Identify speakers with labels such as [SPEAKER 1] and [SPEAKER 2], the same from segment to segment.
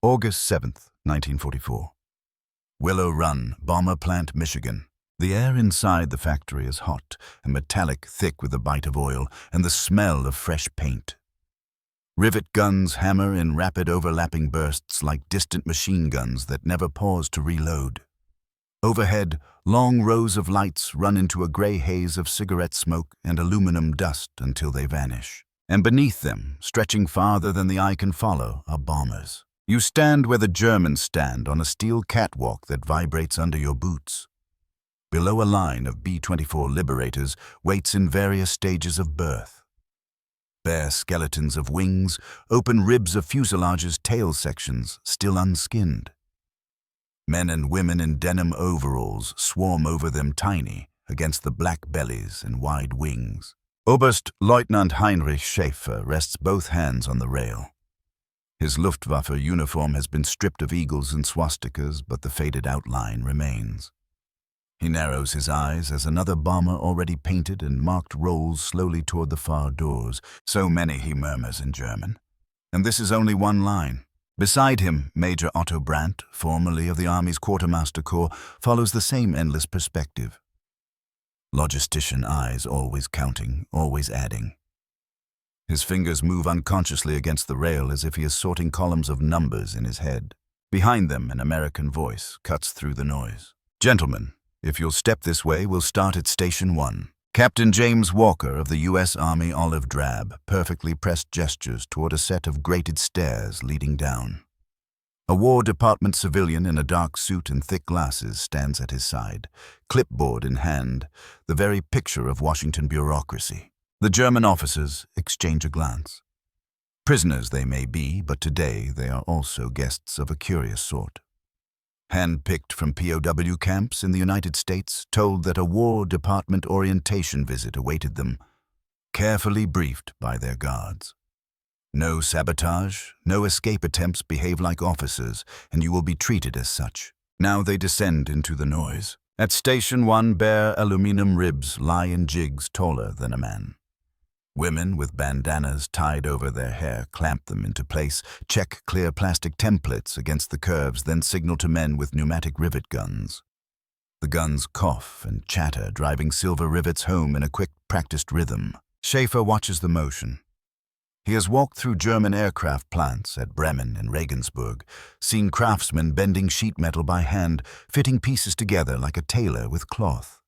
[SPEAKER 1] August 7th, 1944. Willow Run, Bomber Plant, Michigan. The air inside the factory is hot and metallic, thick with a bite of oil and the smell of fresh paint. Rivet guns hammer in rapid overlapping bursts like distant machine guns that never pause to reload. Overhead, long rows of lights run into a gray haze of cigarette smoke and aluminum dust until they vanish. And beneath them, stretching farther than the eye can follow, are bombers. You stand where the Germans stand on a steel catwalk that vibrates under your boots. Below a line of B-24 Liberators waits in various stages of birth. Bare skeletons of wings, open ribs of fuselage's tail sections still unskinned. Men and women in denim overalls swarm over them tiny against the black bellies and wide wings. Oberst Leutnant Heinrich Schaefer rests both hands on the rail. His Luftwaffe uniform has been stripped of eagles and swastikas, but the faded outline remains. He narrows his eyes as another bomber already painted and marked rolls slowly toward the far doors. So many, he murmurs in German. And this is only one line. Beside him, Major Otto Brandt, formerly of the Army's Quartermaster Corps, follows the same endless perspective. Logistician eyes always counting, always adding. His fingers move unconsciously against the rail as if he is sorting columns of numbers in his head. Behind them, an American voice cuts through the noise. "Gentlemen, if you'll step this way, we'll start at Station 1. Captain James Walker of the U.S. Army Olive Drab perfectly pressed gestures toward a set of grated stairs leading down. A War Department civilian in a dark suit and thick glasses stands at his side, clipboard in hand, the very picture of Washington bureaucracy. The German officers exchange a glance. Prisoners they may be, but today they are also guests of a curious sort. Hand-picked from POW camps in the United States, told that a War Department orientation visit awaited them, carefully briefed by their guards. No sabotage, no escape attempts, behave like officers, and you will be treated as such. Now they descend into the noise. At Station 1, bare aluminum ribs lie in jigs taller than a man. Women with bandanas tied over their hair clamp them into place, check clear plastic templates against the curves, then signal to men with pneumatic rivet guns. The guns cough and chatter, driving silver rivets home in a quick, practiced rhythm. Schaefer watches the motion. He has walked through German aircraft plants at Bremen and Regensburg, seen craftsmen bending sheet metal by hand, fitting pieces together like a tailor with cloth.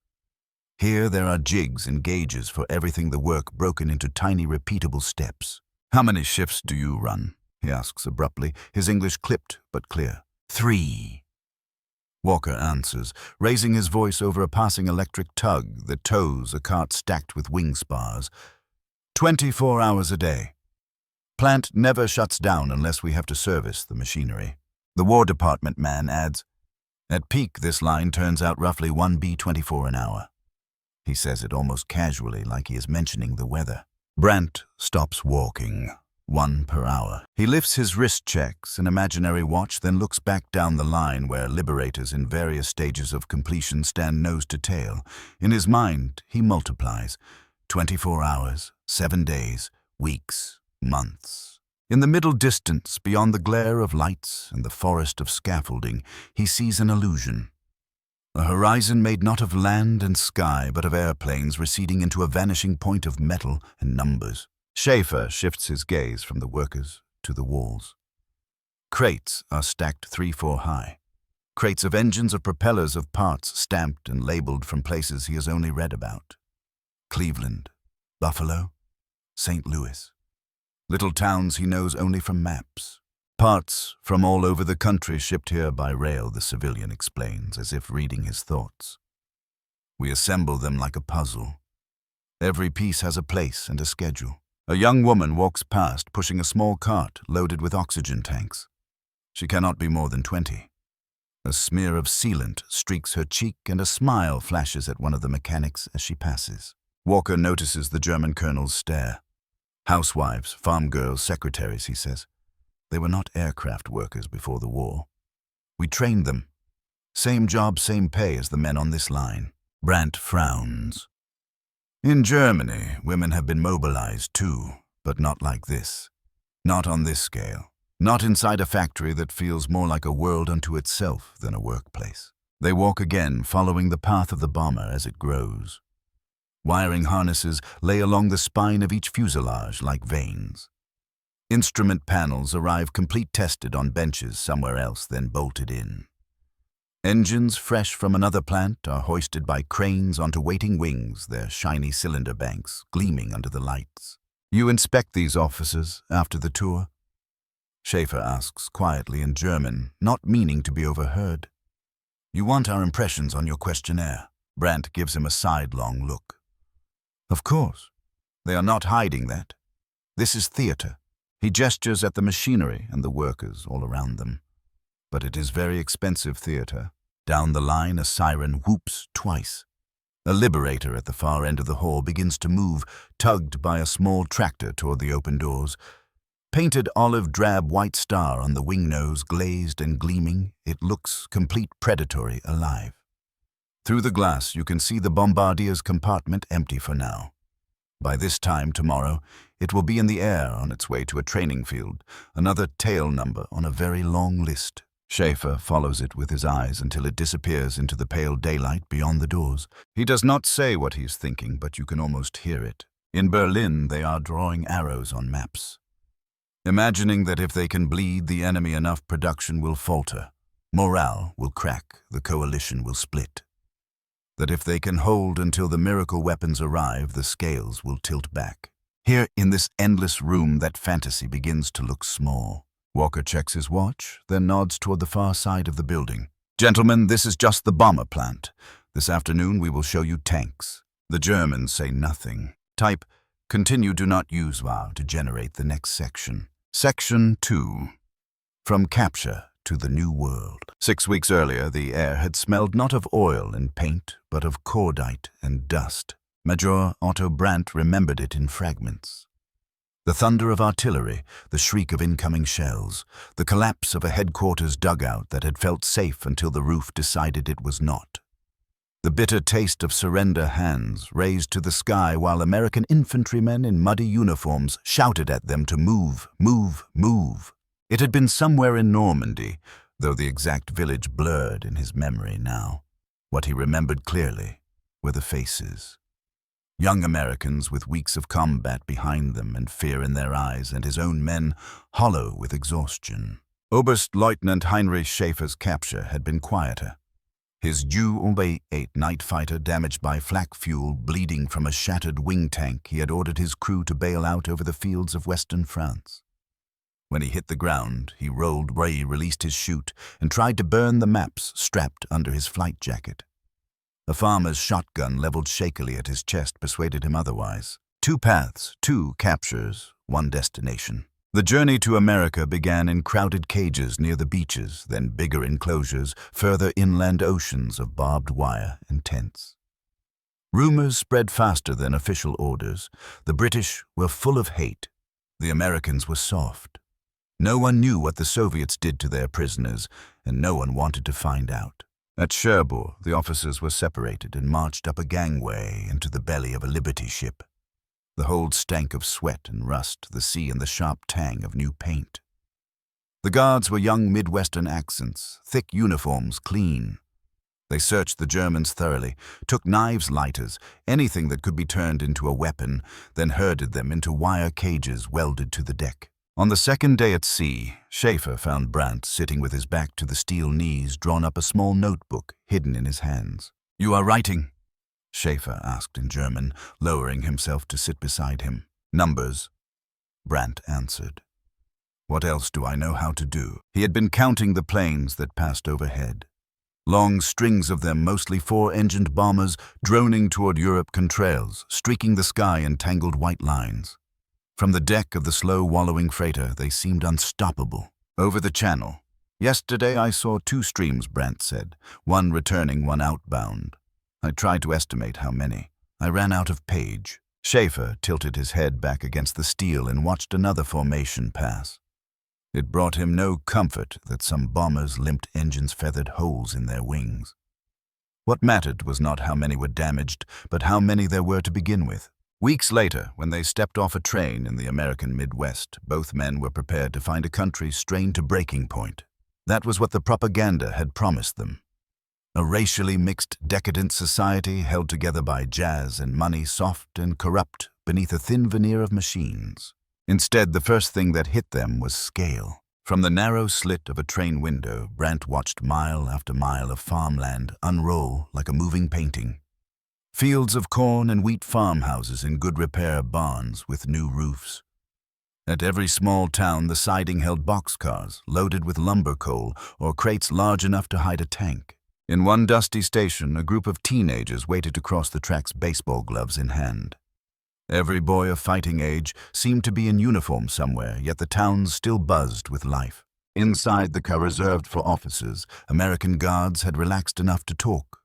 [SPEAKER 1] Here there are jigs and gauges for everything, the work broken into tiny repeatable steps. "How many shifts do you run?" he asks abruptly, his English clipped but clear. 3. Walker answers, raising his voice over a passing electric tug that tows a cart stacked with wing spars. 24 hours a day. Plant never shuts down unless we have to service the machinery. The War Department man adds, "At peak, this line turns out roughly 1 B-24 an hour." He says it almost casually, like he is mentioning the weather. Brandt stops walking, 1 per hour. He lifts his wrist checks, an imaginary watch, then looks back down the line where Liberators in various stages of completion stand nose to tail. In his mind, he multiplies. 24 hours, 7 days, weeks, months. In the middle distance, beyond the glare of lights and the forest of scaffolding, he sees an illusion. A horizon made not of land and sky, but of airplanes receding into a vanishing point of metal and numbers. Schaefer shifts his gaze from the workers to the walls. Crates are stacked 3-4 high. Crates of engines, of propellers, of parts stamped and labeled from places he has only read about. Cleveland, Buffalo, St. Louis. Little towns he knows only from maps. Parts from all over the country shipped here by rail, the civilian explains, as if reading his thoughts. We assemble them like a puzzle. Every piece has a place and a schedule. A young woman walks past, pushing a small cart loaded with oxygen tanks. She cannot be more than 20. A smear of sealant streaks her cheek and a smile flashes at one of the mechanics as she passes. Walker notices the German colonel's stare. Housewives, farm girls, secretaries, he says. They were not aircraft workers before the war. We trained them. Same job, same pay as the men on this line. Brandt frowns. In Germany, women have been mobilized too, but not like this. Not on this scale. Not inside a factory that feels more like a world unto itself than a workplace. They walk again, following the path of the bomber as it grows. Wiring harnesses lay along the spine of each fuselage like veins. Instrument panels arrive complete tested on benches somewhere else, then bolted in. Engines fresh from another plant are hoisted by cranes onto waiting wings, their shiny cylinder banks gleaming under the lights. You inspect these offices after the tour? Schaefer asks quietly in German, not meaning to be overheard. You want our impressions on your questionnaire. Brandt gives him a sidelong look. Of course. They are not hiding that. This is theater. He gestures at the machinery and the workers all around them. But it is very expensive theater. Down the line, a siren whoops twice. A liberator at the far end of the hall begins to move, tugged by a small tractor toward the open doors. Painted olive-drab white star on the wing nose, glazed and gleaming, it looks complete predatory alive. Through the glass, you can see the bombardier's compartment empty for now. By this time tomorrow, it will be in the air on its way to a training field, another tail number on a very long list. Schaefer follows it with his eyes until it disappears into the pale daylight beyond the doors. He does not say what he's thinking, but you can almost hear it. In Berlin, they are drawing arrows on maps. Imagining that if they can bleed the enemy enough, production will falter, morale will crack, the coalition will split. That if they can hold until the miracle weapons arrive, the scales will tilt back. Here, in this endless room, that fantasy begins to look small. Walker checks his watch, then nods toward the far side of the building. Gentlemen, this is just the bomber plant. This afternoon we will show you tanks. The Germans say nothing. Type, continue do not use WOW to generate the next section. Section 2. From capture to the new world. 6 weeks earlier, the air had smelled not of oil and paint, but of cordite and dust. Major Otto Brandt remembered it in fragments. The thunder of artillery, the shriek of incoming shells, the collapse of a headquarters dugout that had felt safe until the roof decided it was not. The bitter taste of surrender hands raised to the sky while American infantrymen in muddy uniforms shouted at them to move, move, move. It had been somewhere in Normandy, though the exact village blurred in his memory now. What he remembered clearly were the faces. Young Americans with weeks of combat behind them and fear in their eyes, and his own men hollow with exhaustion. Oberstleutnant Heinrich Schaefer's capture had been quieter. His WWII night fighter damaged by flak fuel, bleeding from a shattered wing tank, he had ordered his crew to bail out over the fields of western France. When he hit the ground, he rolled, released his chute, and tried to burn the maps strapped under his flight jacket. A farmer's shotgun leveled shakily at his chest persuaded him otherwise. 2 paths, 2 captures, 1 destination. The journey to America began in crowded cages near the beaches, then bigger enclosures, further inland oceans of barbed wire and tents. Rumors spread faster than official orders. The British were full of hate. The Americans were soft. No one knew what the Soviets did to their prisoners, and no one wanted to find out. At Cherbourg, the officers were separated and marched up a gangway into the belly of a Liberty ship. The hold stank of sweat and rust, the sea and the sharp tang of new paint. The guards were young Midwestern accents, thick uniforms, clean. They searched the Germans thoroughly, took knives, lighters, anything that could be turned into a weapon, then herded them into wire cages welded to the deck. On the second day at sea, Schaefer found Brandt sitting with his back to the steel knees, drawn up a small notebook hidden in his hands. "You are writing?" Schaefer asked in German, lowering himself to sit beside him. "Numbers," Brandt answered. "What else do I know how to do?" He had been counting the planes that passed overhead. Long strings of them, mostly 4-engined bombers, droning toward Europe contrails, streaking the sky in tangled white lines. From the deck of the slow-wallowing freighter, they seemed unstoppable. Over the channel. "Yesterday I saw 2 streams," Brandt said, "one returning, one outbound. I tried to estimate how many. I ran out of page." Schaefer tilted his head back against the steel and watched another formation pass. It brought him no comfort that some bombers' limped engines feathered holes in their wings. What mattered was not how many were damaged, but how many there were to begin with. Weeks later, when they stepped off a train in the American Midwest, both men were prepared to find a country strained to breaking point. That was what the propaganda had promised them. A racially mixed, decadent society held together by jazz and money, soft and corrupt beneath a thin veneer of machines. Instead, the first thing that hit them was scale. From the narrow slit of a train window, Brant watched mile after mile of farmland unroll like a moving painting. Fields of corn and wheat, farmhouses in good repair, barns with new roofs. At every small town, the siding held boxcars loaded with lumber coal or crates large enough to hide a tank. In one dusty station, a group of teenagers waited to cross the tracks, baseball gloves in hand. Every boy of fighting age seemed to be in uniform somewhere, yet the towns still buzzed with life. Inside the car reserved for officers, American guards had relaxed enough to talk.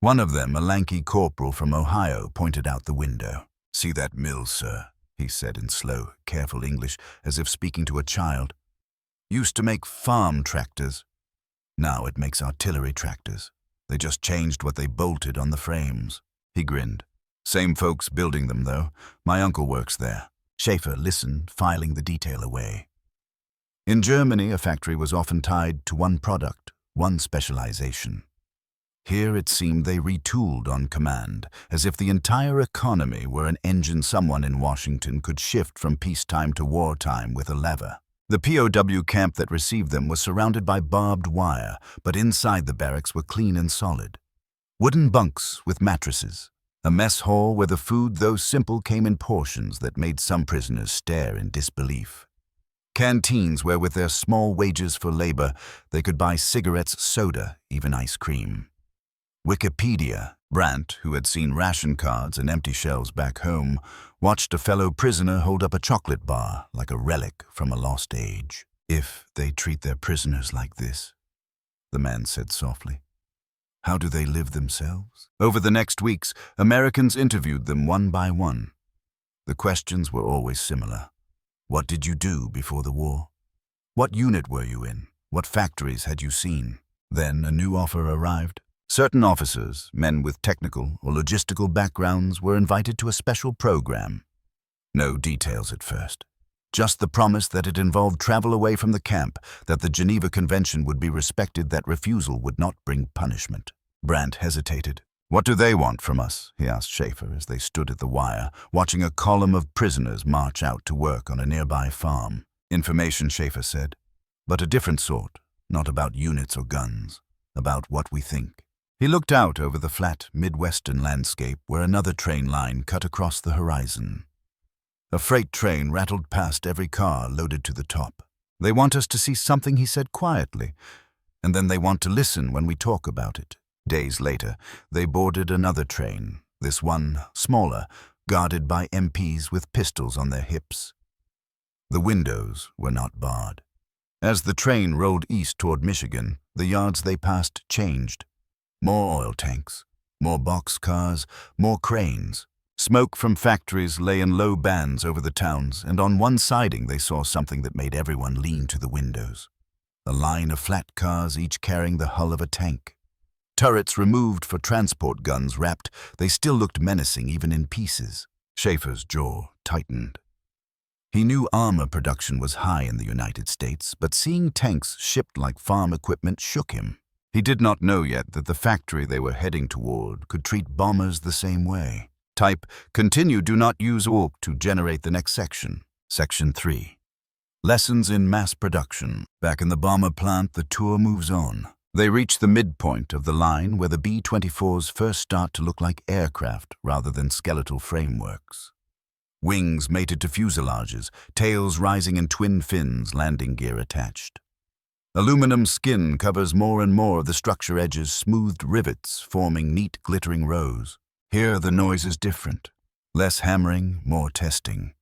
[SPEAKER 1] One of them, a lanky corporal from Ohio, pointed out the window. "See that mill, sir?" he said in slow, careful English, as if speaking to a child. "Used to make farm tractors. Now it makes artillery tractors. They just changed what they bolted on the frames." He grinned. "Same folks building them, though. My uncle works there." Schaefer listened, filing the detail away. In Germany, a factory was often tied to one product, one specialization. Here it seemed they retooled on command, as if the entire economy were an engine someone in Washington could shift from peacetime to wartime with a lever. The POW camp that received them was surrounded by barbed wire, but inside the barracks were clean and solid. Wooden bunks with mattresses. A mess hall where the food, though simple, came in portions that made some prisoners stare in disbelief. Canteens where, with their small wages for labor, they could buy cigarettes, soda, even ice cream. Wikipedia. Brant, who had seen ration cards and empty shelves back home, watched a fellow prisoner hold up a chocolate bar like a relic from a lost age. "If they treat their prisoners like this," the man said softly, "how do they live themselves?" Over the next weeks, Americans interviewed them one by one. The questions were always similar. What did you do before the war? What unit were you in? What factories had you seen? Then a new offer arrived. Certain officers, men with technical or logistical backgrounds, were invited to a special program. No details at first. Just the promise that it involved travel away from the camp, that the Geneva Convention would be respected, that refusal would not bring punishment. Brant hesitated. "What do they want from us?" he asked Schaefer as they stood at the wire, watching a column of prisoners march out to work on a nearby farm. "Information," Schaefer said, "but a different sort, not about units or guns, about what we think." He looked out over the flat Midwestern landscape where another train line cut across the horizon. A freight train rattled past every car loaded to the top. "They want us to see something," he said quietly, "and then they want to listen when we talk about it." Days later, they boarded another train, this one smaller, guarded by MPs with pistols on their hips. The windows were not barred. As the train rolled east toward Michigan, the yards they passed changed. More oil tanks, more boxcars, more cranes. Smoke from factories lay in low bands over the towns, and on one siding they saw something that made everyone lean to the windows. A line of flat cars, each carrying the hull of a tank. Turrets removed for transport guns wrapped, they still looked menacing even in pieces. Schaefer's jaw tightened. He knew armor production was high in the United States, but seeing tanks shipped like farm equipment shook him. He did not know yet that the factory they were heading toward could treat bombers the same way. Type, continue, do not use ORC to generate the next section. Section 3. Lessons in mass production. Back in the bomber plant, the tour moves on. They reach the midpoint of the line where the B-24s first start to look like aircraft rather than skeletal frameworks. Wings mated to fuselages, tails rising in twin fins, landing gear attached. Aluminum skin covers more and more of the structure edges, smoothed rivets forming neat, glittering rows. Here the noise is different. Less hammering, more testing.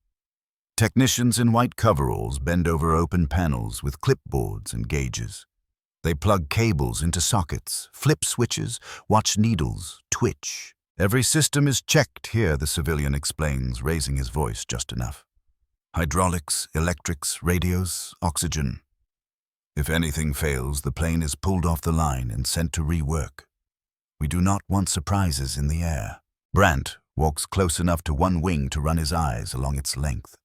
[SPEAKER 1] Technicians in white coveralls bend over open panels with clipboards and gauges. They plug cables into sockets, flip switches, watch needles twitch. Every system is checked here, the civilian explains, raising his voice just enough. Hydraulics, electrics, radios, oxygen. If anything fails, the plane is pulled off the line and sent to rework. We do not want surprises in the air. Brant walks close enough to one wing to run his eyes along its length.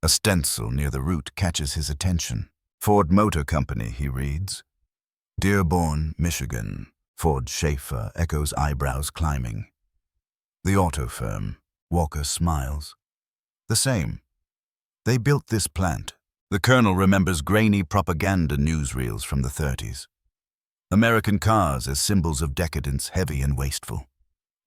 [SPEAKER 1] A stencil near the root catches his attention. Ford Motor Company, he reads. Dearborn, Michigan. Ford Schaefer echoes, eyebrows climbing. The auto firm. Walker smiles. The same. They built this plant. The colonel remembers grainy propaganda newsreels from the 30s. American cars as symbols of decadence, heavy and wasteful.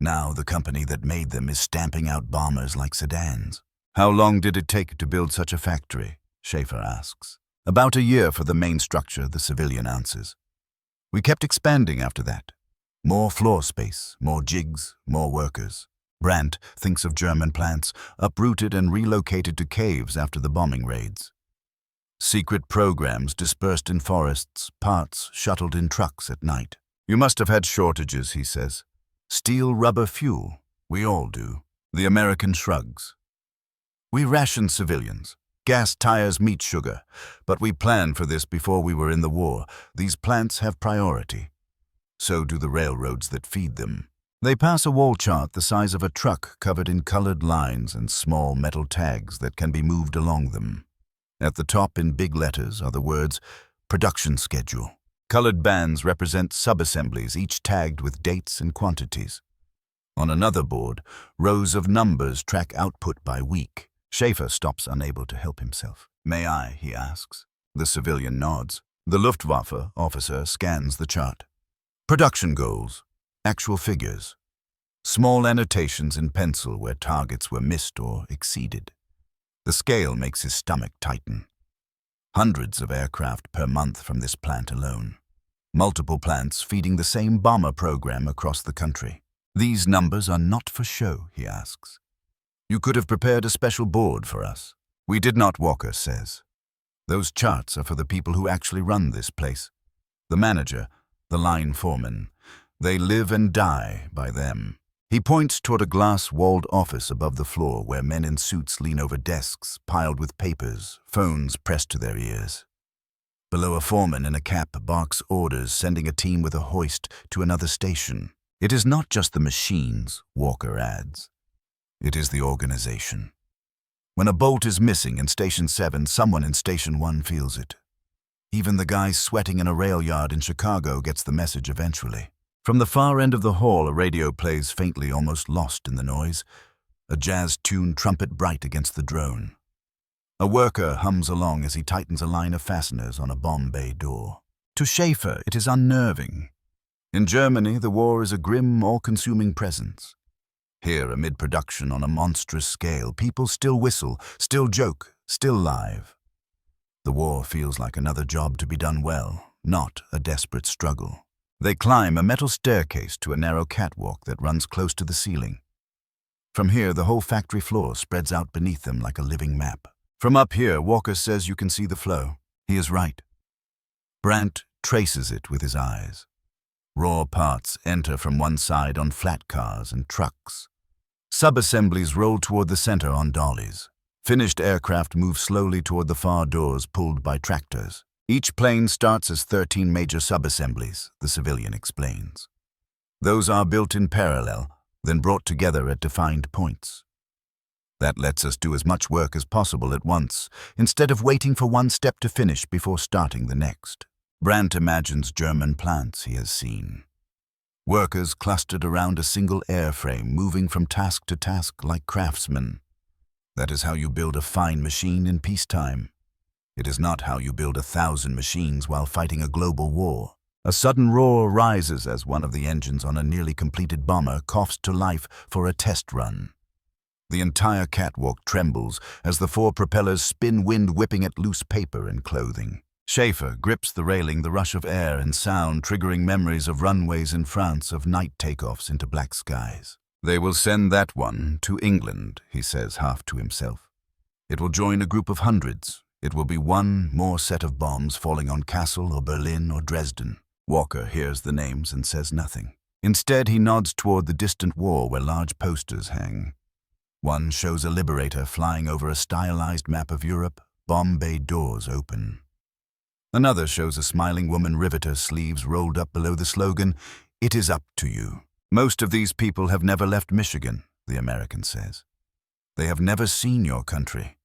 [SPEAKER 1] Now the company that made them is stamping out bombers like sedans. How long did it take to build such a factory? Schaefer asks. About a year for the main structure, the civilian answers. We kept expanding after that. More floor space, more jigs, more workers. Brandt thinks of German plants, uprooted and relocated to caves after the bombing raids. Secret programs dispersed in forests, parts shuttled in trucks at night. You must have had shortages, he says. Steel rubber fuel. We all do. The American shrugs. We rationed civilians. Gas, tires, meat, sugar. But we planned for this before we were in the war. These plants have priority. So do the railroads that feed them. They pass a wall chart the size of a truck covered in colored lines and small metal tags that can be moved along them. At the top in big letters are the words, production schedule. Colored bands represent subassemblies, each tagged with dates and quantities. On another board, rows of numbers track output by week. Schaefer stops, unable to help himself. May I, he asks. The civilian nods. The Luftwaffe officer scans the chart. Production goals. Actual figures. Small annotations in pencil where targets were missed or exceeded. The scale makes his stomach tighten. Hundreds of aircraft per month from this plant alone. Multiple plants feeding the same bomber program across the country. These numbers are not for show, he asks. You could have prepared a special board for us. We did not, Walker says. Those charts are for the people who actually run this place. The manager, the line foreman. They live and die by them. He points toward a glass-walled office above the floor where men in suits lean over desks piled with papers, phones pressed to their ears. Below, a foreman in a cap barks orders, sending a team with a hoist to another station. It is not just the machines, Walker adds. It is the organization. When a bolt is missing in Station 7, someone in Station 1 feels it. Even the guy sweating in a rail yard in Chicago gets the message eventually. From the far end of the hall, a radio plays faintly, almost lost in the noise. A jazz-tuned trumpet bright against the drone. A worker hums along as he tightens a line of fasteners on a bomb bay door. To Schaefer, it is unnerving. In Germany, the war is a grim, all-consuming presence. Here, amid production on a monstrous scale, people still whistle, still joke, still live. The war feels like another job to be done well, not a desperate struggle. They climb a metal staircase to a narrow catwalk that runs close to the ceiling. From here, the whole factory floor spreads out beneath them like a living map. From up here, Walker says you can see the flow. He is right. Brandt traces it with his eyes. Raw parts enter from one side on flat cars and trucks. Subassemblies roll toward the center on dollies. Finished aircraft move slowly toward the far doors pulled by tractors. Each plane starts as 13 major subassemblies, the civilian explains. Those are built in parallel, then brought together at defined points. That lets us do as much work as possible at once, instead of waiting for one step to finish before starting the next. Brandt imagines German plants he has seen. Workers clustered around a single airframe, moving from task to task like craftsmen. That is how you build a fine machine in peacetime. It is not how you build 1,000 machines while fighting a global war. A sudden roar rises as one of the engines on a nearly completed bomber coughs to life for a test run. The entire catwalk trembles as the 4 propellers spin, wind whipping at loose paper and clothing. Schaefer grips the railing, the rush of air and sound triggering memories of runways in France, of night takeoffs into black skies. They will send that one to England, he says half to himself. It will join a group of hundreds. It will be one more set of bombs falling on Kassel or Berlin or Dresden. Walker hears the names and says nothing. Instead, he nods toward the distant wall where large posters hang. One shows a Liberator flying over a stylized map of Europe, bomb bay doors open. Another shows a smiling woman riveter, sleeves rolled up below the slogan, "It is up to you." Most of these people have never left Michigan. the American says. They have never seen your country.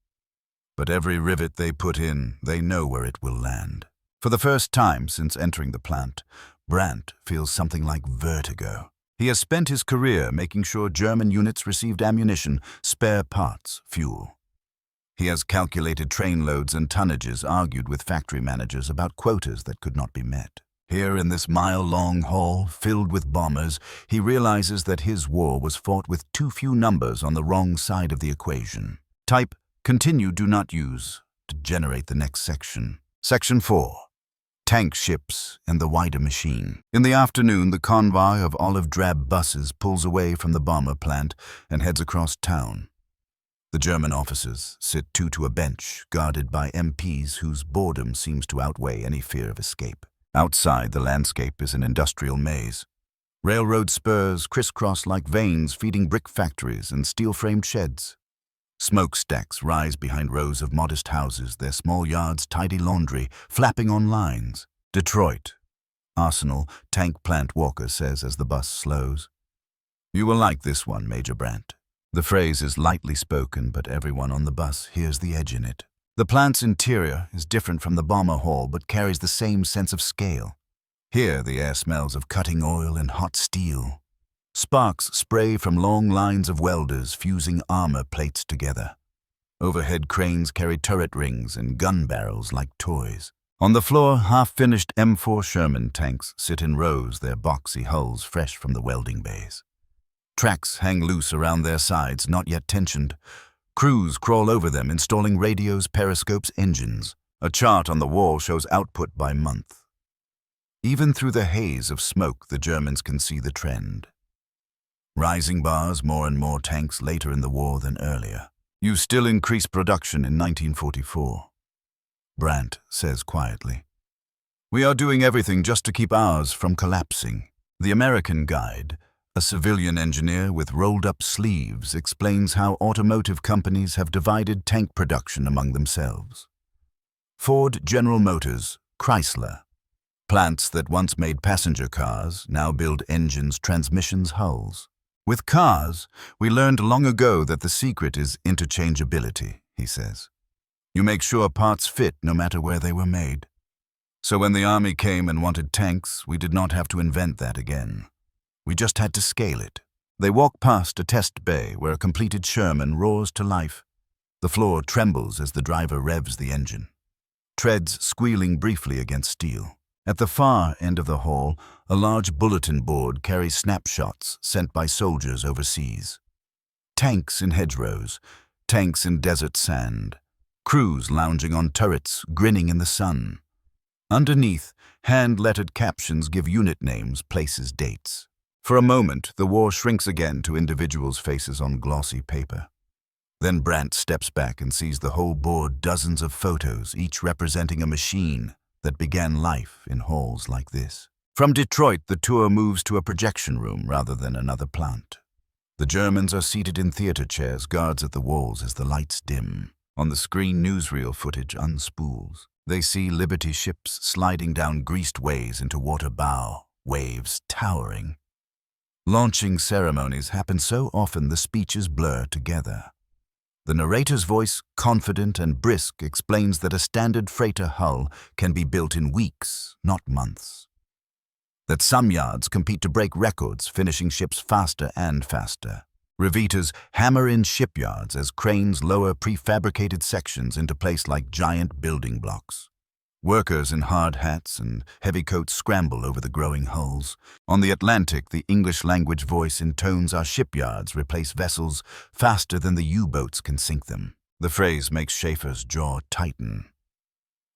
[SPEAKER 1] But every rivet they put in, they know where it will land. For the first time since entering the plant, Brandt feels something like vertigo. He has spent his career making sure German units received ammunition, spare parts, fuel. He has calculated train loads and tonnages, argued with factory managers about quotas that could not be met. Here in this mile-long hall, filled with bombers, he realizes that his war was fought with too few numbers on the wrong side of the equation. Type continue do not use to generate the next section. Section 4. Tank ships and the wider machine. In the afternoon, the convoy of olive-drab buses pulls away from the bomber plant and heads across town. The German officers sit two to a bench, guarded by MPs whose boredom seems to outweigh any fear of escape. Outside, the landscape is an industrial maze. Railroad spurs crisscross like veins feeding brick factories and steel-framed sheds. Smokestacks rise behind rows of modest houses, their small yards tidy laundry, flapping on lines. Detroit. Arsenal, tank plant Walker says as the bus slows. You will like this one, Major Brandt. The phrase is lightly spoken, but everyone on the bus hears the edge in it. The plant's interior is different from the bomber hall, but carries the same sense of scale. Here, the air smells of cutting oil and hot steel. Sparks spray from long lines of welders fusing armor plates together. Overhead cranes carry turret rings and gun barrels like toys. On the floor, half-finished M4 Sherman tanks sit in rows, their boxy hulls fresh from the welding bays. Tracks hang loose around their sides, not yet tensioned. Crews crawl over them, installing radios, periscopes, engines. A chart on the wall shows output by month. Even through the haze of smoke, the Germans can see the trend. Rising bars, more and more tanks later in the war than earlier. You still increase production in 1944. Brandt says quietly. We are doing everything just to keep ours from collapsing. The American guide, a civilian engineer with rolled-up sleeves, explains how automotive companies have divided tank production among themselves. Ford, General Motors, Chrysler. Plants that once made passenger cars now build engines, transmissions, hulls. With cars, we learned long ago that the secret is interchangeability, he says. You make sure parts fit no matter where they were made. So when the army came and wanted tanks, we did not have to invent that again. We just had to scale it. They walk past a test bay where a completed Sherman roars to life. The floor trembles as the driver revs the engine. Treads squealing briefly against steel. At the far end of the hall, a large bulletin board carries snapshots sent by soldiers overseas. Tanks in hedgerows, tanks in desert sand, crews lounging on turrets, grinning in the sun. Underneath, hand-lettered captions give unit names, places, dates. For a moment, the war shrinks again to individuals' faces on glossy paper. Then Brandt steps back and sees the whole board, dozens of photos, each representing a machine that began life in halls like this. From Detroit, the tour moves to a projection room rather than another plant. The Germans are seated in theater chairs, guards at the walls as the lights dim. On the screen, newsreel footage unspools. They see Liberty ships sliding down greased ways into water bow, waves towering. Launching ceremonies happen so often the speeches blur together. The narrator's voice, confident and brisk, explains that a standard freighter hull can be built in weeks, not months. That some yards compete to break records, finishing ships faster and faster. Revitas hammer in shipyards as cranes lower prefabricated sections into place like giant building blocks. Workers in hard hats and heavy coats scramble over the growing hulls. On the Atlantic, the English-language voice intones our shipyards replace vessels faster than the U-boats can sink them. The phrase makes Schaefer's jaw tighten.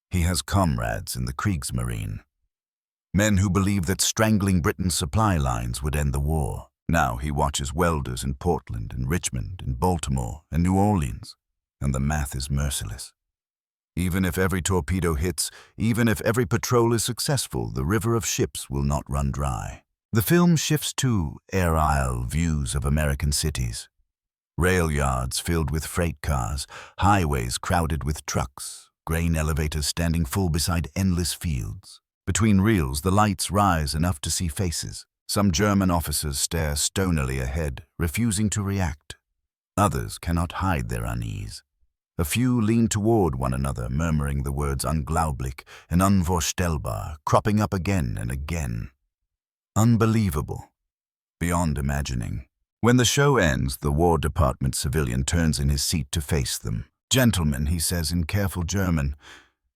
[SPEAKER 1] He has comrades in the Kriegsmarine. Men who believed that strangling Britain's supply lines would end the war. Now he watches welders in Portland and Richmond and Baltimore and New Orleans, and the math is merciless. Even if every torpedo hits, even if every patrol is successful, the river of ships will not run dry. The film shifts to aerial views of American cities. Rail yards filled with freight cars, highways crowded with trucks, grain elevators standing full beside endless fields. Between reels, the lights rise enough to see faces. Some German officers stare stonily ahead, refusing to react. Others cannot hide their unease. A few lean toward one another, murmuring the words unglaublich and unvorstellbar, cropping up again and again. Unbelievable. Beyond imagining. When the show ends, the War Department civilian turns in his seat to face them. "Gentlemen," he says in careful German,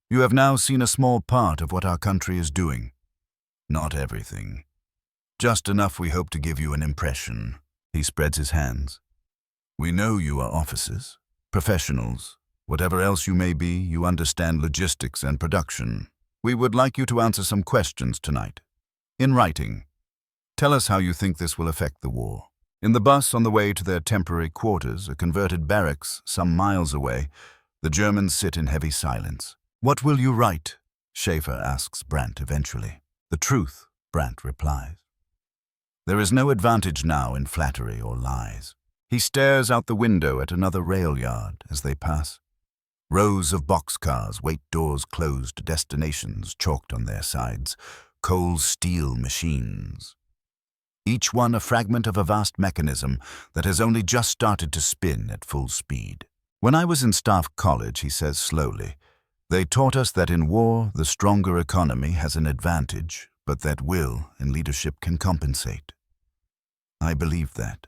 [SPEAKER 1] "you have now seen a small part of what our country is doing. Not everything. Just enough we hope to give you an impression." He spreads his hands. "We know you are officers, professionals. Whatever else you may be, you understand logistics and production. We would like you to answer some questions tonight. In writing. Tell us how you think this will affect the war." In the bus on the way to their temporary quarters, a converted barracks some miles away, the Germans sit in heavy silence. "What will you write?" Schaefer asks Brandt eventually. "The truth," Brandt replies. There is no advantage now in flattery or lies. He stares out the window at another rail yard as they pass. Rows of boxcars wait doors closed, destinations chalked on their sides, cold steel machines. Each one a fragment of a vast mechanism that has only just started to spin at full speed. "When I was in Staff College," he says slowly, "they taught us that in war the stronger economy has an advantage, but that will and leadership can compensate. I believed that.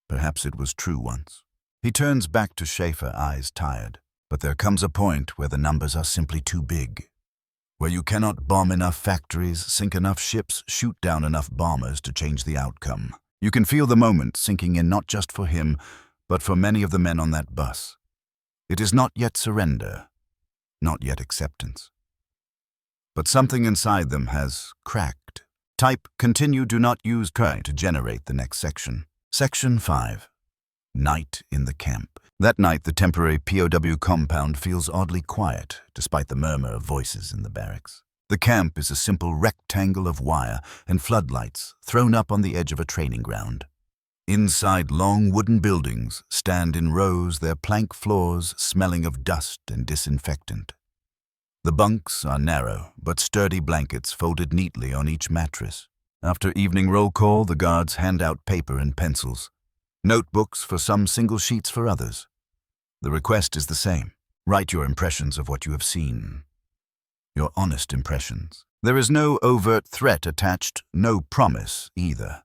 [SPEAKER 1] Perhaps it was true once." He turns back to Schaefer, eyes tired. "But there comes a point where the numbers are simply too big. Where you cannot bomb enough factories, sink enough ships, shoot down enough bombers to change the outcome. You can feel the moment sinking in not just for him, but for many of the men on that bus. It is not yet surrender, not yet acceptance. But something inside them has cracked. Type continue, do not use try to generate the next section. Section 5. Night in the camp. That night, the temporary POW compound feels oddly quiet, despite the murmur of voices in the barracks. The camp is a simple rectangle of wire and floodlights thrown up on the edge of a training ground. Inside, long wooden buildings stand in rows, their plank floors smelling of dust and disinfectant. The bunks are narrow, but sturdy blankets folded neatly on each mattress. After evening roll call, the guards hand out paper and pencils. Notebooks for some, single sheets for others. The request is the same. Write your impressions of what you have seen. Your honest impressions. There is no overt threat attached, no promise either.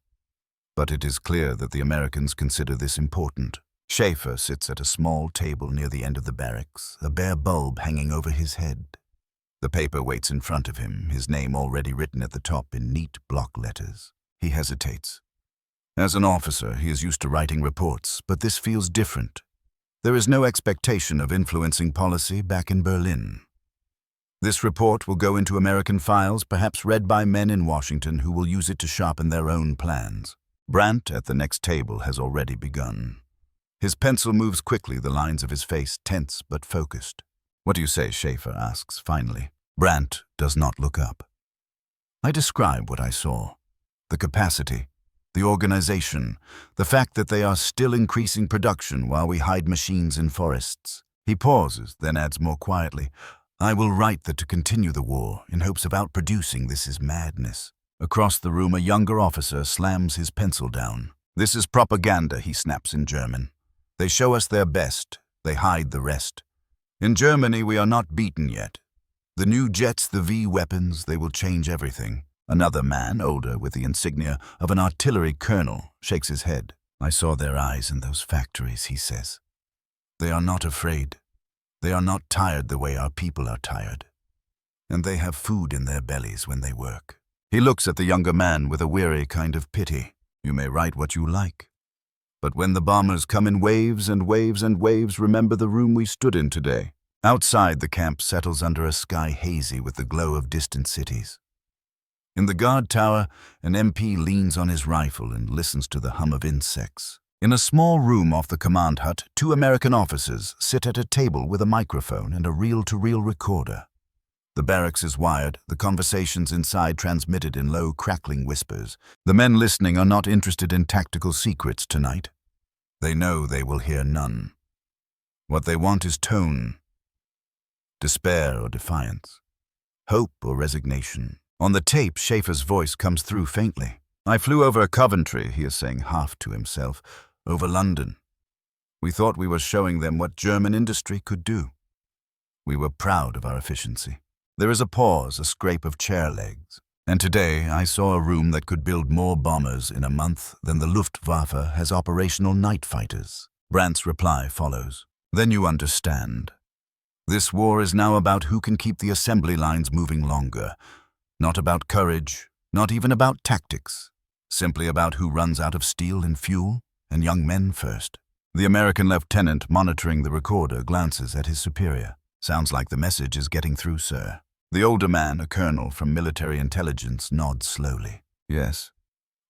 [SPEAKER 1] But it is clear that the Americans consider this important. Schaefer sits at a small table near the end of the barracks, a bare bulb hanging over his head. The paper waits in front of him, his name already written at the top in neat block letters. He hesitates. As an officer, he is used to writing reports, but this feels different. There is no expectation of influencing policy back in Berlin. This report will go into American files, perhaps read by men in Washington who will use it to sharpen their own plans. Brandt at the next table has already begun. His pencil moves quickly, the lines of his face tense but focused. "What do you say?" Schaefer asks finally. Brandt does not look up. "I describe what I saw. The capacity, the organization, the fact that they are still increasing production while we hide machines in forests." He pauses, then adds more quietly, "I will write that to continue the war in hopes of outproducing this is madness." Across the room, a younger officer slams his pencil down. "This is propaganda," he snaps in German. "They show us their best, they hide the rest. In Germany, we are not beaten yet. The new jets, the V weapons, they will change everything." Another man, older, with the insignia of an artillery colonel, shakes his head. "I saw their eyes in those factories," he says. "They are not afraid. They are not tired the way our people are tired. And they have food in their bellies when they work." He looks at the younger man with a weary kind of pity. "You may write what you like. But when the bombers come in waves and waves and waves, remember the room we stood in today." Outside, the camp settles under a sky hazy with the glow of distant cities. In the guard tower, an MP leans on his rifle and listens to the hum of insects. In a small room off the command hut, 2 American officers sit at a table with a microphone and a reel-to-reel recorder. The barracks is wired, the conversations inside transmitted in low, crackling whispers. The men listening are not interested in tactical secrets tonight. They know they will hear none. What they want is tone. Despair or defiance. Hope or resignation. On the tape, Schaefer's voice comes through faintly. I flew over Coventry, he is saying half to himself, over London. We thought we were showing them what German industry could do. We were proud of our efficiency. There is a pause, a scrape of chair legs. And today I saw a room that could build more bombers in a month than the Luftwaffe has operational night fighters. Brandt's reply follows. Then you understand. This war is now about who can keep the assembly lines moving longer. Not about courage, not even about tactics. Simply about who runs out of steel and fuel, and young men first. The American lieutenant monitoring the recorder glances at his superior. Sounds like the message is getting through, sir. The older man, a colonel from military intelligence, nods slowly. Yes,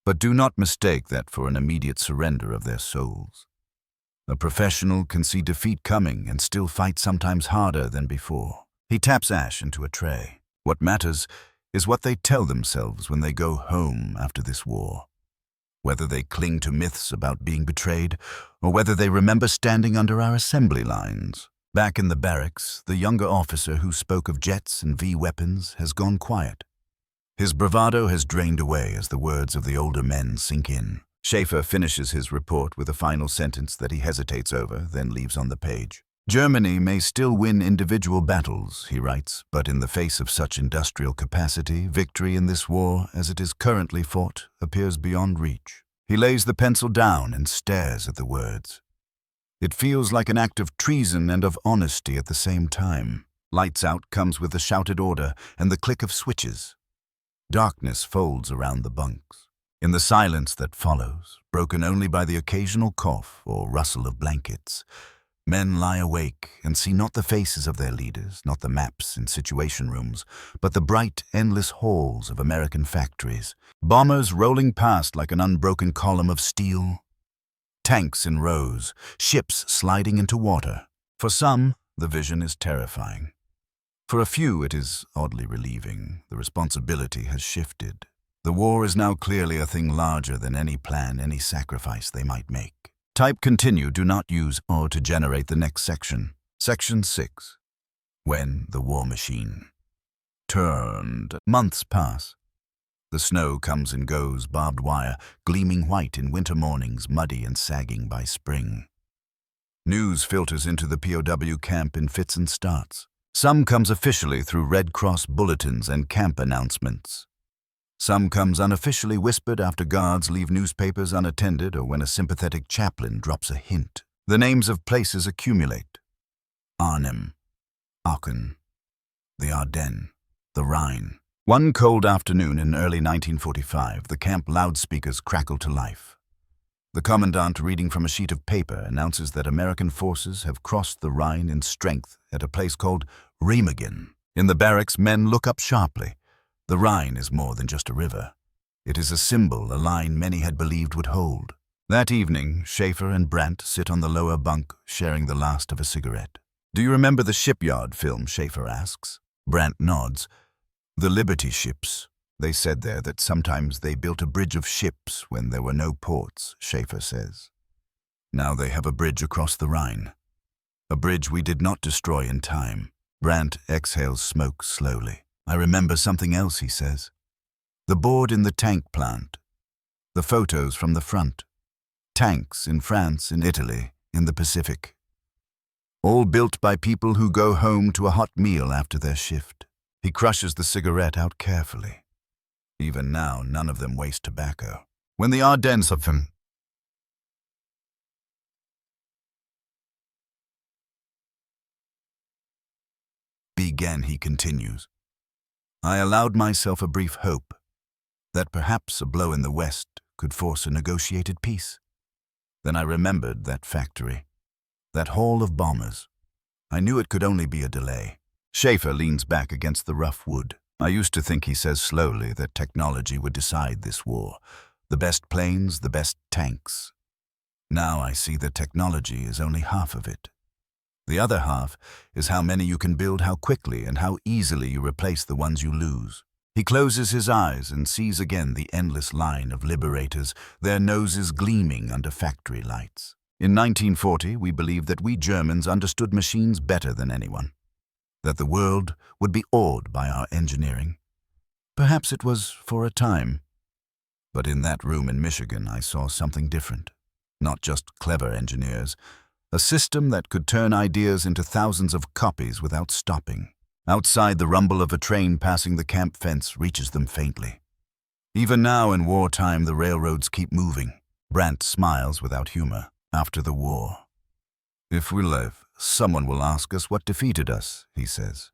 [SPEAKER 1] but do not mistake that for an immediate surrender of their souls. A professional can see defeat coming and still fight sometimes harder than before. He taps ash into a tray. What matters is what they tell themselves when they go home after this war. Whether they cling to myths about being betrayed, or whether they remember standing under our assembly lines. Back in the barracks, the younger officer who spoke of jets and V-weapons has gone quiet. His bravado has drained away as the words of the older men sink in. Schaefer finishes his report with a final sentence that he hesitates over, then leaves on the page. Germany may still win individual battles, he writes, but in the face of such industrial capacity, victory in this war, as it is currently fought, appears beyond reach. He lays the pencil down and stares at the words. It feels like an act of treason and of honesty at the same time. Lights out comes with a shouted order and the click of switches. Darkness folds around the bunks. In the silence that follows, broken only by the occasional cough or rustle of blankets, men lie awake and see not the faces of their leaders, not the maps in situation rooms, but the bright, endless halls of American factories. Bombers rolling past like an unbroken column of steel. Tanks in rows, ships sliding into water. For some, the vision is terrifying. For a few, it is oddly relieving. The responsibility has shifted. The war is now clearly a thing larger than any plan, any sacrifice they might make. Type continue, do not use or to generate the next section. Section 6. When the war machine turned. Months pass. The snow comes and goes, barbed wire, gleaming white in winter mornings, muddy and sagging by spring. News filters into the POW camp in fits and starts. Some comes officially through Red Cross bulletins and camp announcements. Some comes unofficially whispered after guards leave newspapers unattended or when a sympathetic chaplain drops a hint. The names of places accumulate. Arnhem, Aachen, the Ardennes, the Rhine. One cold afternoon in early 1945, the camp loudspeakers crackle to life. The commandant, reading from a sheet of paper, announces that American forces have crossed the Rhine in strength at a place called Remagen. In the barracks, men look up sharply. The Rhine is more than just a river. It is a symbol, a line many had believed would hold. That evening, Schaefer and Brandt sit on the lower bunk, sharing the last of a cigarette. Do you remember the shipyard film, Schaefer asks. Brandt nods. The Liberty ships. They said there that sometimes they built a bridge of ships when there were no ports, Schaefer says. Now they have a bridge across the Rhine. A bridge we did not destroy in time. Brandt exhales smoke slowly. I remember something else, he says. The board in the tank plant. The photos from the front. Tanks in France, in Italy, in the Pacific. All built by people who go home to a hot meal after their shift. He crushes the cigarette out carefully. Even now, none of them waste tobacco. When the Ardennes have them, began, he continues. I allowed myself a brief hope that perhaps a blow in the west could force a negotiated peace. Then I remembered that factory, that hall of bombers. I knew it could only be a delay. Schaefer leans back against the rough wood. I used to think, he says slowly, that technology would decide this war. The best planes, the best tanks. Now I see that technology is only half of it. The other half is how many you can build, how quickly, and how easily you replace the ones you lose. He closes his eyes and sees again the endless line of liberators, their noses gleaming under factory lights. In 1940, we believed that we Germans understood machines better than anyone. That the world would be awed by our engineering. Perhaps it was for a time. But in that room in Michigan, I saw something different. Not just clever engineers, a system that could turn ideas into thousands of copies without stopping. Outside, the rumble of a train passing the camp fence reaches them faintly. Even now in wartime, the railroads keep moving. Brandt smiles without humor. After the war, "If we live, someone will ask us what defeated us," he says.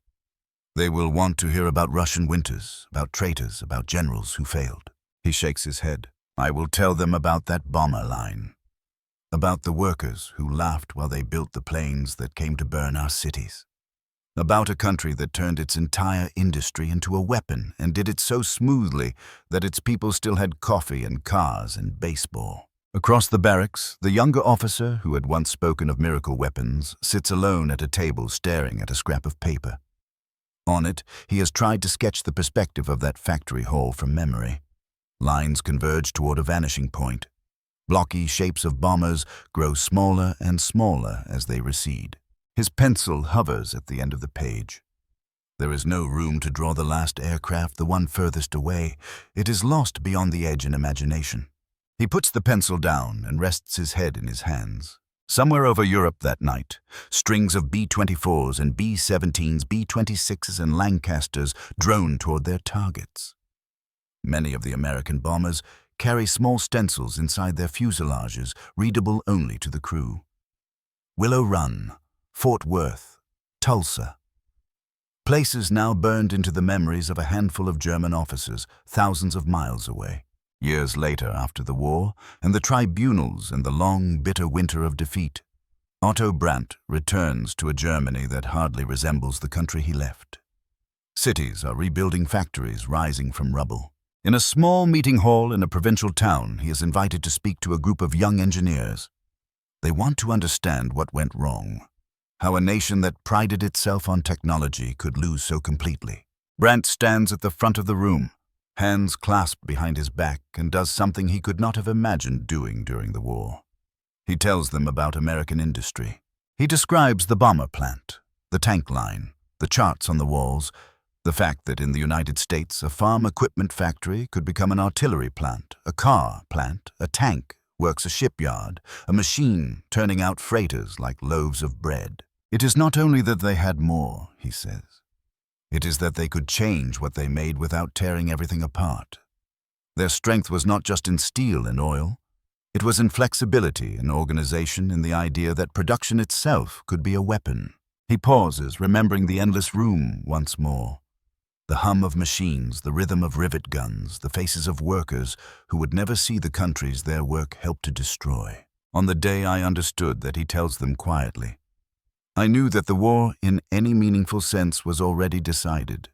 [SPEAKER 1] "They will want to hear about Russian winters, about traitors, about generals who failed." He shakes his head. "I will tell them about that bomber line. About the workers who laughed while they built the planes that came to burn our cities. About a country that turned its entire industry into a weapon and did it so smoothly that its people still had coffee and cars and baseball." Across the barracks, the younger officer, who had once spoken of miracle weapons, sits alone at a table staring at a scrap of paper. On it, he has tried to sketch the perspective of that factory hall from memory. Lines converge toward a vanishing point. Blocky shapes of bombers grow smaller and smaller as they recede. His pencil hovers at the end of the page. There is no room to draw the last aircraft, the one furthest away. It is lost beyond the edge in imagination. He puts the pencil down and rests his head in his hands. Somewhere over Europe that night, strings of B-24s and B-17s, B-26s and Lancasters drone toward their targets. Many of the American bombers carry small stencils inside their fuselages, readable only to the crew. Willow Run, Fort Worth, Tulsa. Places now burned into the memories of a handful of German officers thousands of miles away. Years later, after the war, and the tribunals and the long, bitter winter of defeat, Otto Brandt returns to a Germany that hardly resembles the country he left. Cities are rebuilding factories rising from rubble. In a small meeting hall in a provincial town, he is invited to speak to a group of young engineers. They want to understand what went wrong, how a nation that prided itself on technology could lose so completely. Brandt stands at the front of the room, hands clasped behind his back, and does something he could not have imagined doing during the war. He tells them about American industry. He describes the bomber plant, the tank line, the charts on the walls, the fact that in the United States a farm equipment factory could become an artillery plant, a car plant, a tank works a shipyard, a machine turning out freighters like loaves of bread. It is not only that they had more, he says. It is that they could change what they made without tearing everything apart. Their strength was not just in steel and oil. It was in flexibility and organization, in the idea that production itself could be a weapon. He pauses, remembering the endless room once more. The hum of machines, the rhythm of rivet guns, the faces of workers who would never see the countries their work helped to destroy. On the day I understood that, he tells them quietly, I knew that the war, in any meaningful sense, was already decided.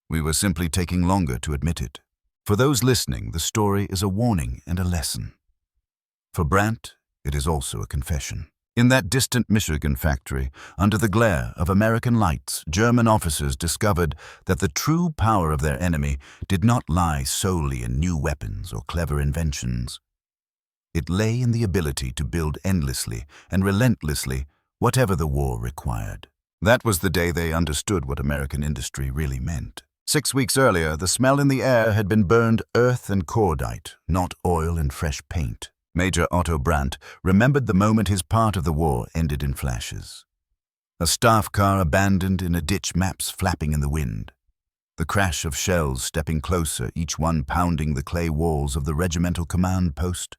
[SPEAKER 1] We were simply taking longer to admit it. For those listening, the story is a warning and a lesson. For Brandt, it is also a confession. In that distant Michigan factory, under the glare of American lights, German officers discovered that the true power of their enemy did not lie solely in new weapons or clever inventions. It lay in the ability to build endlessly and relentlessly whatever the war required. That was the day they understood what American industry really meant. 6 weeks earlier, the smell in the air had been burned earth and cordite, not oil and fresh paint. Major Otto Brandt remembered the moment his part of the war ended in flashes. A staff car abandoned in a ditch, maps flapping in the wind. The crash of shells stepping closer, each one pounding the clay walls of the regimental command post.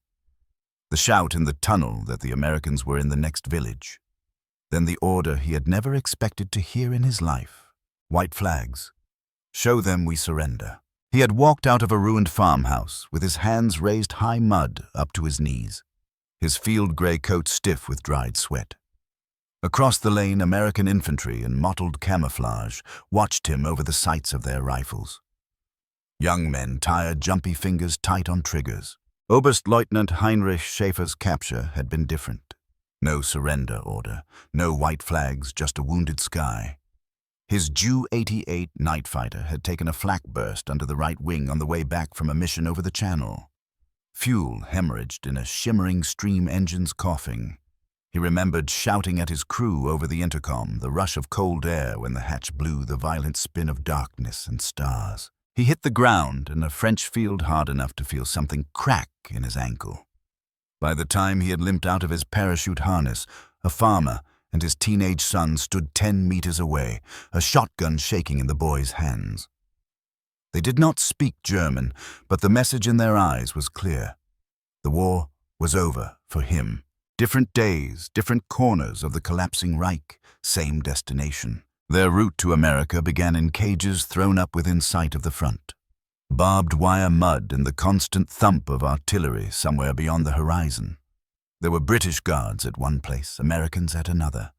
[SPEAKER 1] The shout in the tunnel that the Americans were in the next village. Then the order he had never expected to hear in his life. White flags. Show them we surrender. He had walked out of a ruined farmhouse with his hands raised high mud up to his knees, his field gray coat stiff with dried sweat. Across the lane, American infantry in mottled camouflage watched him over the sights of their rifles. Young men, tired, jumpy fingers tight on triggers. Oberstleutnant Heinrich Schäfer's capture had been different. No surrender order, no white flags, just a wounded sky. His Ju-88 night fighter had taken a flak burst under the right wing on the way back from a mission over the channel. Fuel hemorrhaged in a shimmering stream, engines coughing. He remembered shouting at his crew over the intercom, the rush of cold air when the hatch blew, the violent spin of darkness and stars. He hit the ground in a French field hard enough to feel something crack in his ankle. By the time he had limped out of his parachute harness, a farmer and his teenage son stood 10 meters away, a shotgun shaking in the boy's hands. They did not speak German, but the message in their eyes was clear. The war was over for him. Different days, different corners of the collapsing Reich, same destination. Their route to America began in cages thrown up within sight of the front. Barbed wire mud and the constant thump of artillery somewhere beyond the horizon. There were British guards at one place, Americans at another.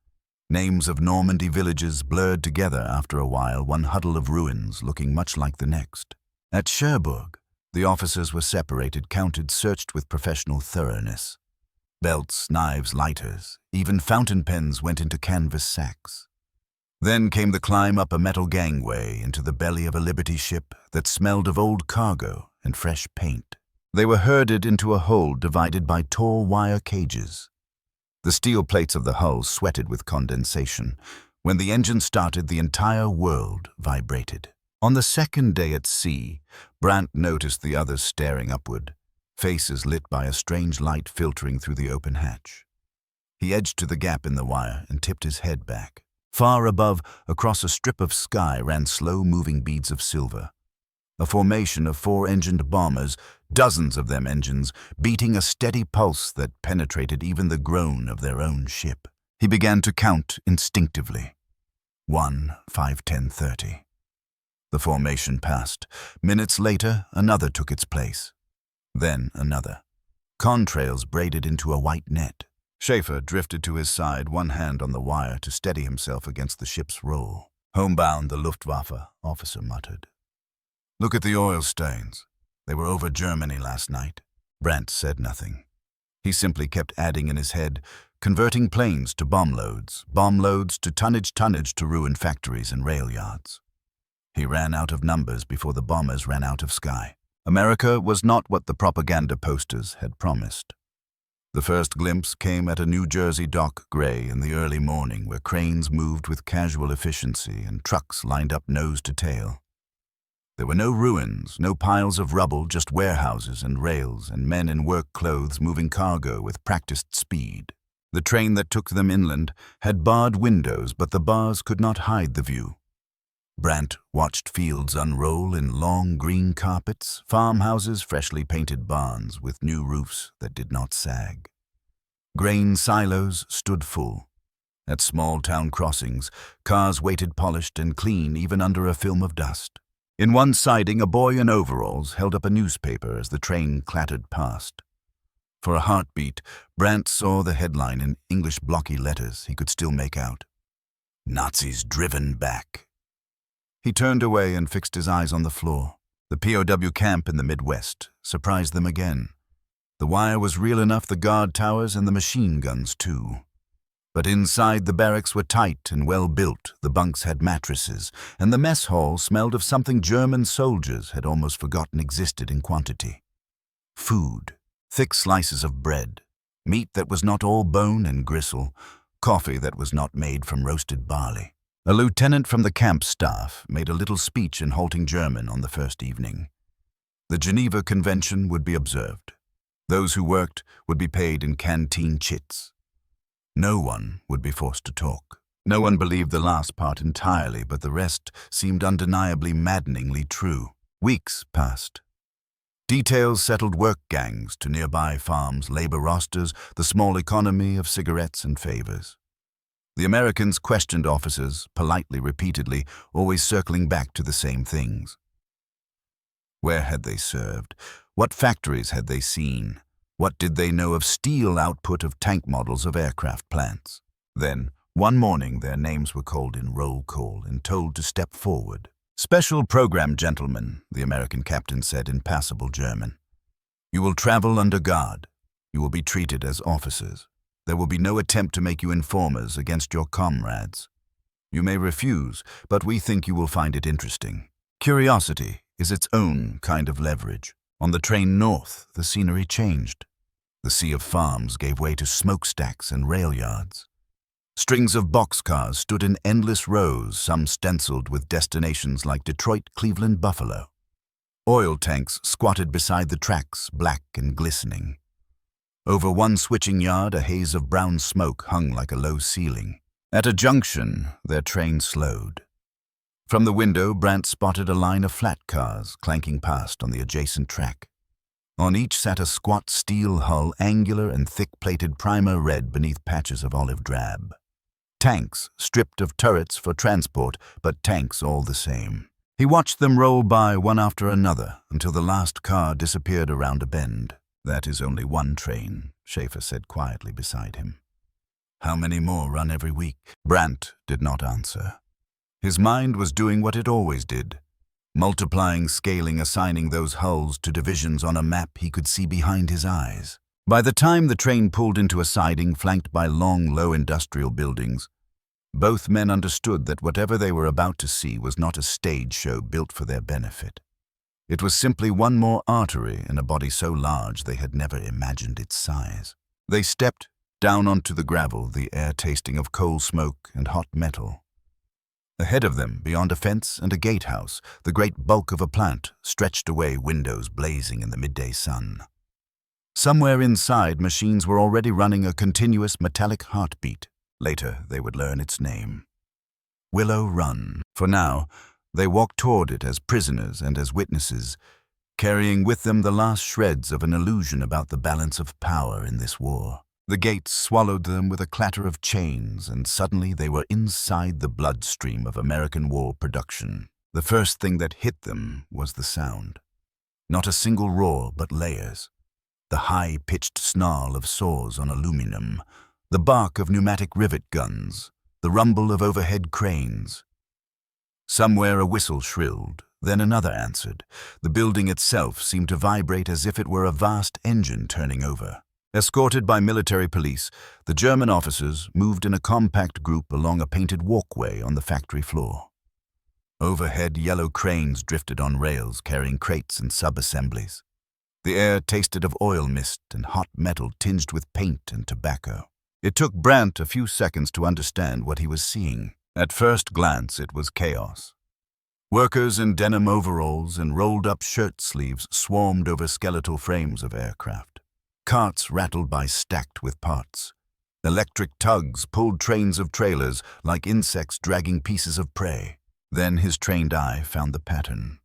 [SPEAKER 1] Names of Normandy villages blurred together after a while, one huddle of ruins looking much like the next. At Cherbourg, the officers were separated, counted, searched with professional thoroughness. Belts, knives, lighters, even fountain pens went into canvas sacks. Then came the climb up a metal gangway into the belly of a Liberty ship that smelled of old cargo and fresh paint. They were herded into a hold divided by tall wire cages. The steel plates of the hull sweated with condensation. When the engine started, the entire world vibrated. On the second day at sea, Brandt noticed the others staring upward, faces lit by a strange light filtering through the open hatch. He edged to the gap in the wire and tipped his head back. Far above, across a strip of sky, ran slow-moving beads of silver. A formation of 4-engined bombers, dozens of them engines, beating a steady pulse that penetrated even the groan of their own ship. He began to count instinctively. 1, 5, 10, 30. The formation passed. Minutes later, another took its place. Then another. Contrails braided into a white net. Schaefer drifted to his side, one hand on the wire to steady himself against the ship's roll. Homebound, the Luftwaffe officer muttered. "Look at the oil stains. They were over Germany last night." Brandt said nothing. He simply kept adding in his head, converting planes to bomb loads to tonnage to ruin factories and rail yards. He ran out of numbers before the bombers ran out of sky. America was not what the propaganda posters had promised. The first glimpse came at a New Jersey dock gray in the early morning, where cranes moved with casual efficiency and trucks lined up nose to tail. There were no ruins, no piles of rubble, just warehouses and rails and men in work clothes moving cargo with practiced speed. The train that took them inland had barred windows, but the bars could not hide the view. Brandt watched fields unroll in long green carpets, farmhouses, freshly painted barns with new roofs that did not sag. Grain silos stood full. At small town crossings, cars waited polished and clean even under a film of dust. In one siding, a boy in overalls held up a newspaper as the train clattered past. For a heartbeat, Brandt saw the headline in English blocky letters he could still make out. "Nazis driven back." He turned away and fixed his eyes on the floor. The POW camp in the Midwest surprised them again. The wire was real enough, the guard towers and the machine guns too. But inside, the barracks were tight and well built, the bunks had mattresses, and the mess hall smelled of something German soldiers had almost forgotten existed in quantity. Food, thick slices of bread, meat that was not all bone and gristle, coffee that was not made from roasted barley. A lieutenant from the camp staff made a little speech in halting German on the first evening. The Geneva Convention would be observed. Those who worked would be paid in canteen chits. No one would be forced to talk. No one believed the last part entirely, but the rest seemed undeniably maddeningly true. Weeks passed. Details settled work gangs to nearby farms, labor rosters, the small economy of cigarettes and favors. The Americans questioned officers, politely, repeatedly, always circling back to the same things. Where had they served? What factories had they seen? What did they know of steel output of tank models of aircraft plants? Then, one morning, their names were called in roll call and told to step forward. "Special program, gentlemen," the American captain said in passable German. "You will travel under guard. You will be treated as officers. There will be no attempt to make you informers against your comrades. You may refuse, but we think you will find it interesting. Curiosity is its own kind of leverage. On the train north, the scenery changed. The sea of farms gave way to smokestacks and rail yards. Strings of boxcars stood in endless rows, some stenciled with destinations like Detroit, Cleveland, Buffalo. Oil tanks squatted beside the tracks, black and glistening. Over one switching yard, a haze of brown smoke hung like a low ceiling. At a junction, their train slowed. From the window, Brant spotted a line of flat cars clanking past on the adjacent track. On each sat a squat steel hull, angular and thick-plated primer red beneath patches of olive drab. Tanks, stripped of turrets for transport, but tanks all the same. He watched them roll by one after another until the last car disappeared around a bend. "That is only one train," Schaefer said quietly beside him. "How many more run every week?" Brant did not answer. His mind was doing what it always did, multiplying, scaling, assigning those hulls to divisions on a map he could see behind his eyes. By the time the train pulled into a siding flanked by long, low industrial buildings, both men understood that whatever they were about to see was not a stage show built for their benefit. It was simply one more artery in a body so large they had never imagined its size. They stepped down onto the gravel, the air tasting of coal smoke and hot metal. Ahead of them, beyond a fence and a gatehouse, the great bulk of a plant stretched away, windows blazing in the midday sun. Somewhere inside, machines were already running a continuous metallic heartbeat. Later, they would learn its name. Willow Run. For now, they walked toward it as prisoners and as witnesses, carrying with them the last shreds of an illusion about the balance of power in this war. The gates swallowed them with a clatter of chains, and suddenly they were inside the bloodstream of American war production. The first thing that hit them was the sound. Not a single roar, but layers. The high-pitched snarl of saws on aluminum, the bark of pneumatic rivet guns, the rumble of overhead cranes. Somewhere a whistle shrilled, then another answered. The building itself seemed to vibrate as if it were a vast engine turning over. Escorted by military police, the German officers moved in a compact group along a painted walkway on the factory floor. Overhead, yellow cranes drifted on rails carrying crates and sub-assemblies. The air tasted of oil mist and hot metal tinged with paint and tobacco. It took Brant a few seconds to understand what he was seeing. At first glance, it was chaos. Workers in denim overalls and rolled-up shirt sleeves swarmed over skeletal frames of aircraft. Carts rattled by, stacked with parts. Electric tugs pulled trains of trailers like insects dragging pieces of prey. Then his trained eye found the pattern.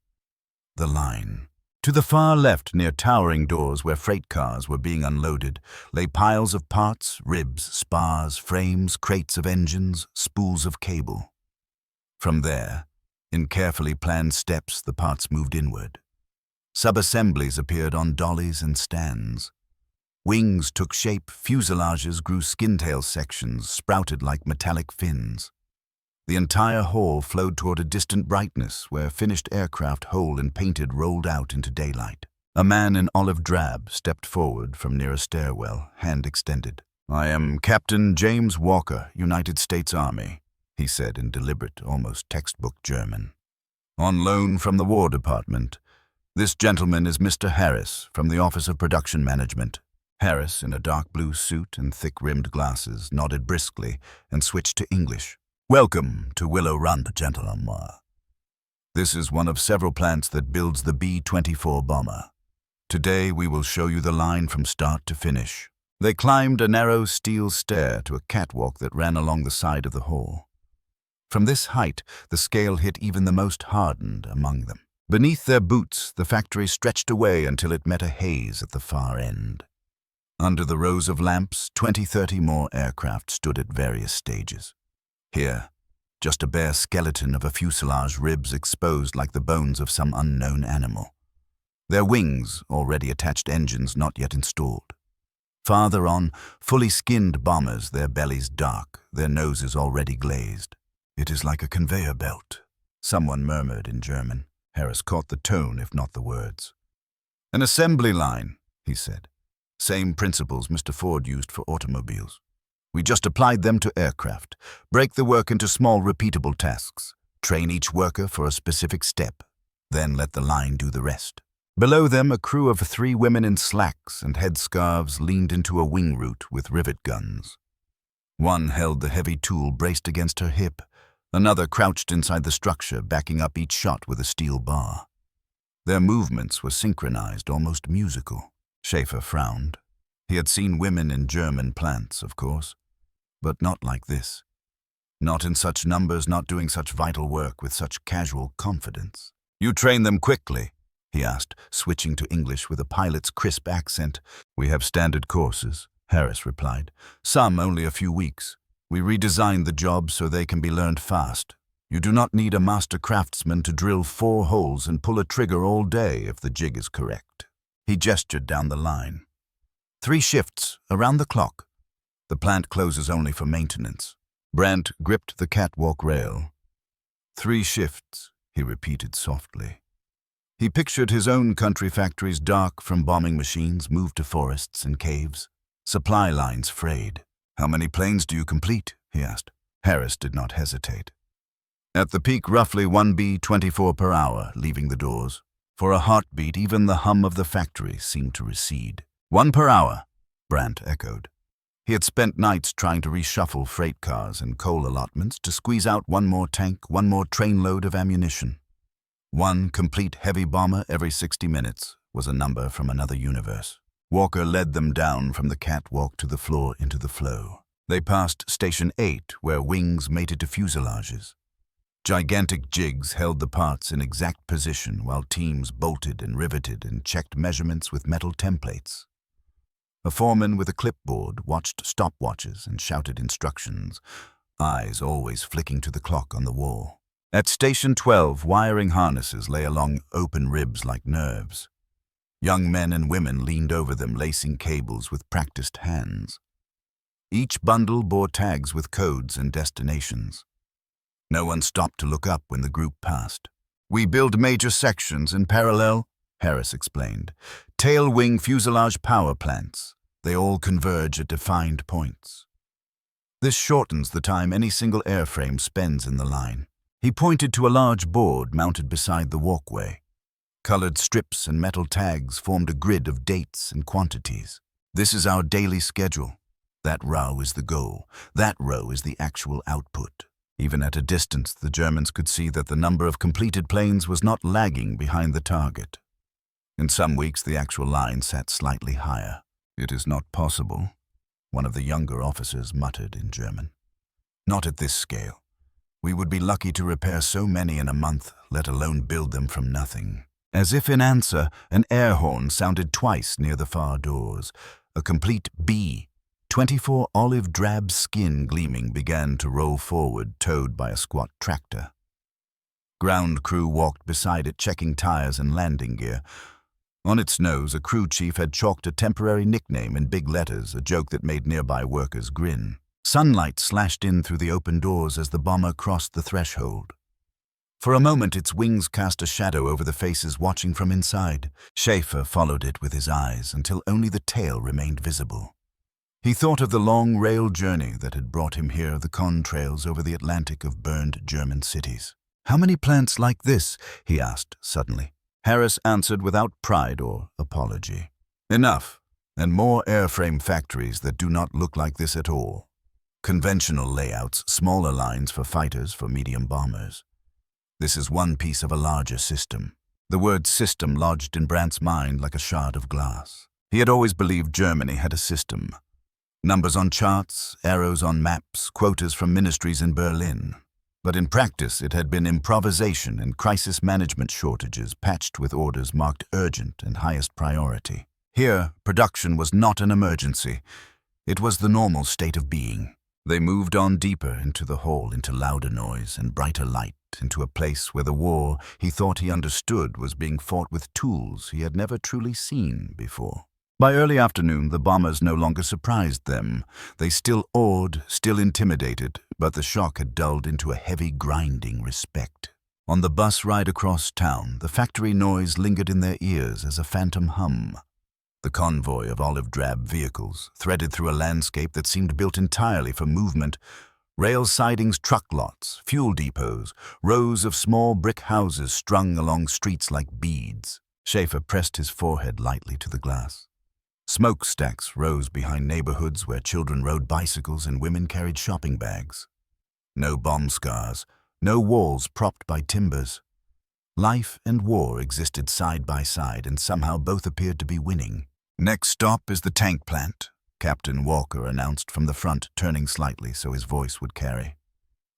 [SPEAKER 1] The line. To the far left, near towering doors where freight cars were being unloaded, lay piles of parts, ribs, spars, frames, crates of engines, spools of cable. From there, in carefully planned steps, the parts moved inward. Sub-assemblies appeared on dollies and stands. Wings took shape, fuselages grew skin-tail sections, sprouted like metallic fins. The entire hall flowed toward a distant brightness where finished aircraft, whole and painted, rolled out into daylight. A man in olive drab stepped forward from near a stairwell, hand extended. "I am Captain James Walker, United States Army," he said in deliberate, almost textbook German. "On loan from the War Department. This gentleman is Mr. Harris from the Office of Production Management." Harris, in a dark blue suit and thick-rimmed glasses, nodded briskly and switched to English. "Welcome to Willow Run, gentlemen. This is one of several plants that builds the B-24 bomber. Today we will show you the line from start to finish." They climbed a narrow steel stair to a catwalk that ran along the side of the hall. From this height, the scale hit even the most hardened among them. Beneath their boots, the factory stretched away until it met a haze at the far end. Under the rows of lamps, 20-30 more aircraft stood at various stages. Here, just a bare skeleton of a fuselage, ribs exposed like the bones of some unknown animal. Their wings, already attached engines not yet installed. Farther on, fully skinned bombers, their bellies dark, their noses already glazed. "It is like a conveyor belt," someone murmured in German. Harris caught the tone, if not the words. "An assembly line," he said. "Same principles Mr. Ford used for automobiles. We just applied them to aircraft. Break the work into small, repeatable tasks. Train each worker for a specific step. Then let the line do the rest." Below them, a crew of 3 women in slacks and headscarves leaned into a wing root with rivet guns. One held the heavy tool braced against her hip. Another crouched inside the structure, backing up each shot with a steel bar. Their movements were synchronized, almost musical. Schaefer frowned. He had seen women in German plants, of course, but not like this. Not in such numbers, not doing such vital work with such casual confidence. "You train them quickly?" he asked, switching to English with a pilot's crisp accent. "We have standard courses," Harris replied. "Some only a few weeks. We redesigned the job so they can be learned fast. You do not need a master craftsman to drill 4 holes and pull a trigger all day if the jig is correct." He gestured down the line. 3 shifts, around the clock. The plant closes only for maintenance. Brandt gripped the catwalk rail. 3 shifts, he repeated softly. He pictured his own country factories dark from bombing machines moved to forests and caves. Supply lines frayed. "How many planes do you complete?" he asked. Harris did not hesitate. "At the peak, roughly 1 B-24 per hour, leaving the doors. For a heartbeat, even the hum of the factory seemed to recede." "1 per hour," Brandt echoed. He had spent nights trying to reshuffle freight cars and coal allotments to squeeze out 1 more tank, 1 more trainload of ammunition. 1 complete heavy bomber every 60 minutes was a number from another universe. Walker led them down from the catwalk to the floor into the flow. They passed Station 8, where wings mated to fuselages. Gigantic jigs held the parts in exact position while teams bolted and riveted and checked measurements with metal templates. A foreman with a clipboard watched stopwatches and shouted instructions, eyes always flicking to the clock on the wall. At Station 12, wiring harnesses lay along open ribs like nerves. Young men and women leaned over them, lacing cables with practiced hands. Each bundle bore tags with codes and destinations. No one stopped to look up when the group passed. "We build major sections in parallel," Harris explained. "Tail-wing fuselage power plants. They all converge at defined points. This shortens the time any single airframe spends in the line." He pointed to a large board mounted beside the walkway. Colored strips and metal tags formed a grid of dates and quantities. "This is our daily schedule. That row is the goal. That row is the actual output." Even at a distance, the Germans could see that the number of completed planes was not lagging behind the target. In some weeks, the actual line sat slightly higher. "It is not possible," one of the younger officers muttered in German. "Not at this scale. We would be lucky to repair so many in a month, let alone build them from nothing." As if in answer, an air horn sounded twice near the far doors. A complete B-24 olive drab skin gleaming began to roll forward, towed by a squat tractor. Ground crew walked beside it, checking tires and landing gear. On its nose, a crew chief had chalked a temporary nickname in big letters, a joke that made nearby workers grin. Sunlight slashed in through the open doors as the bomber crossed the threshold. For a moment, its wings cast a shadow over the faces watching from inside. Schaefer followed it with his eyes until only the tail remained visible. He thought of the long rail journey that had brought him here, the contrails over the Atlantic of burned German cities. "How many plants like this?" he asked suddenly. Harris answered without pride or apology. "Enough, and more airframe factories that do not look like this at all. Conventional layouts, smaller lines for fighters, for medium bombers. This is one piece of a larger system." The word system lodged in Brandt's mind like a shard of glass. He had always believed Germany had a system. Numbers on charts, arrows on maps, quotas from ministries in Berlin. But in practice, it had been improvisation and crisis management shortages patched with orders marked urgent and highest priority. Here, production was not an emergency. It was the normal state of being. They moved on deeper into the hall, into louder noise and brighter light, into a place where the war he thought he understood was being fought with tools he had never truly seen before. By early afternoon, the bombers no longer surprised them. They still awed, still intimidated, but the shock had dulled into a heavy, grinding respect. On the bus ride across town, the factory noise lingered in their ears as a phantom hum. The convoy of olive-drab vehicles threaded through a landscape that seemed built entirely for movement. Rail sidings, truck lots, fuel depots, rows of small brick houses strung along streets like beads. Schaefer pressed his forehead lightly to the glass. Smokestacks rose behind neighborhoods where children rode bicycles and women carried shopping bags. No bomb scars, no walls propped by timbers. Life and war existed side by side, and somehow both appeared to be winning. "Next stop is the tank plant," Captain Walker announced from the front, turning slightly so his voice would carry.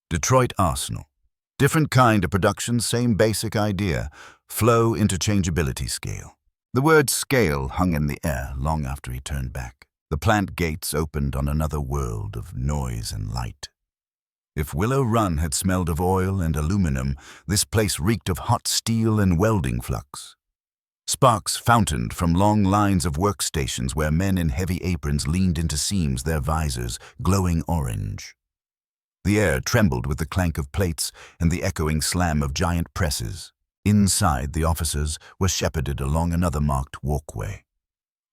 [SPEAKER 1] "Detroit Arsenal. Different kind of production, same basic idea. Flow interchangeability scale." The word scale hung in the air long after he turned back. The plant gates opened on another world of noise and light. If Willow Run had smelled of oil and aluminum, this place reeked of hot steel and welding flux. Sparks fountained from long lines of workstations where men in heavy aprons leaned into seams, their visors glowing orange. The air trembled with the clank of plates and the echoing slam of giant presses. Inside, the officers were shepherded along another marked walkway.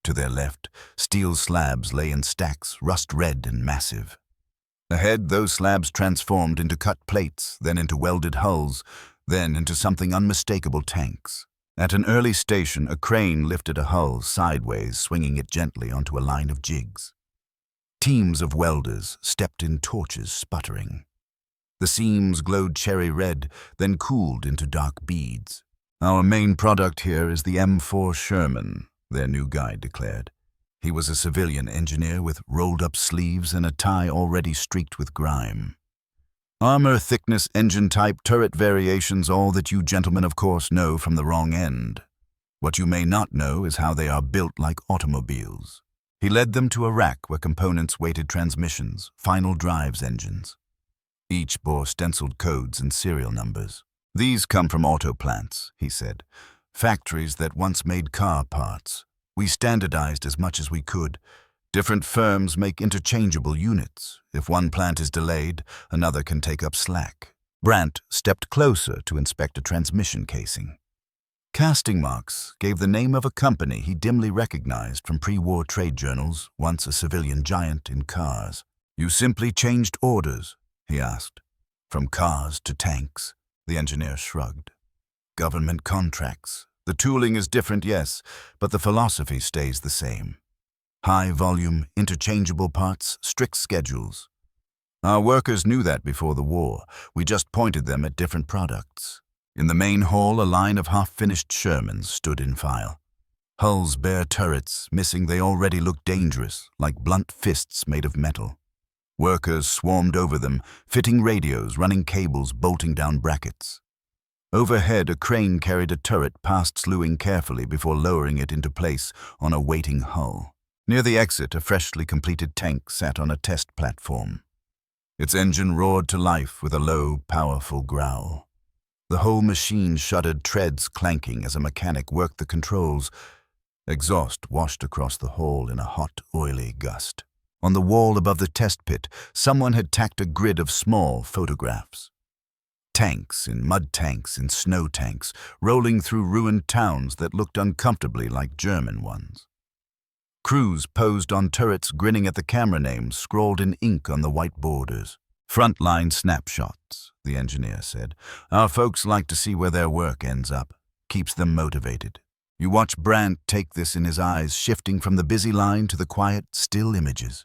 [SPEAKER 1] To their left, steel slabs lay in stacks, rust-red and massive. Ahead, those slabs transformed into cut plates, then into welded hulls, then into something unmistakable: tanks. At an early station, a crane lifted a hull sideways, swinging it gently onto a line of jigs. Teams of welders stepped in, torches sputtering. The seams glowed cherry red, then cooled into dark beads. "Our main product here is the M4 Sherman," their new guide declared. He was a civilian engineer with rolled-up sleeves and a tie already streaked with grime. "Armor, thickness, engine type, turret variations, all that you gentlemen of course know from the wrong end. What you may not know is how they are built like automobiles." He led them to a rack where components waited: transmissions, final drives, engines. Each bore stenciled codes and serial numbers. "These come from auto plants," he said. "Factories that once made car parts. We standardized as much as we could. Different firms make interchangeable units. If one plant is delayed, another can take up slack." Brandt stepped closer to inspect a transmission casing. Casting marks gave the name of a company he dimly recognized from pre-war trade journals, once a civilian giant in cars. "You simply changed orders?" he asked. "From cars to tanks?" The engineer shrugged. "Government contracts. The tooling is different, yes, but the philosophy stays the same. High volume, interchangeable parts, strict schedules. Our workers knew that before the war. We just pointed them at different products." In the main hall, a line of half-finished Shermans stood in file. Hulls bare turrets, missing they already looked dangerous, like blunt fists made of metal. Workers swarmed over them, fitting radios, running cables, bolting down brackets. Overhead, a crane carried a turret past slewing carefully before lowering it into place on a waiting hull. Near the exit, a freshly completed tank sat on a test platform. Its engine roared to life with a low, powerful growl. The whole machine shuddered, treads clanking as a mechanic worked the controls. Exhaust washed across the hall in a hot, oily gust. On the wall above the test pit, someone had tacked a grid of small photographs. Tanks in mud tanks in snow tanks, rolling through ruined towns that looked uncomfortably like German ones. Crews posed on turrets, grinning at the camera names scrawled in ink on the white borders. "Frontline snapshots," the engineer said. "Our folks like to see where their work ends up. Keeps them motivated." You watch Brandt take this in his eyes, shifting from the busy line to the quiet, still images.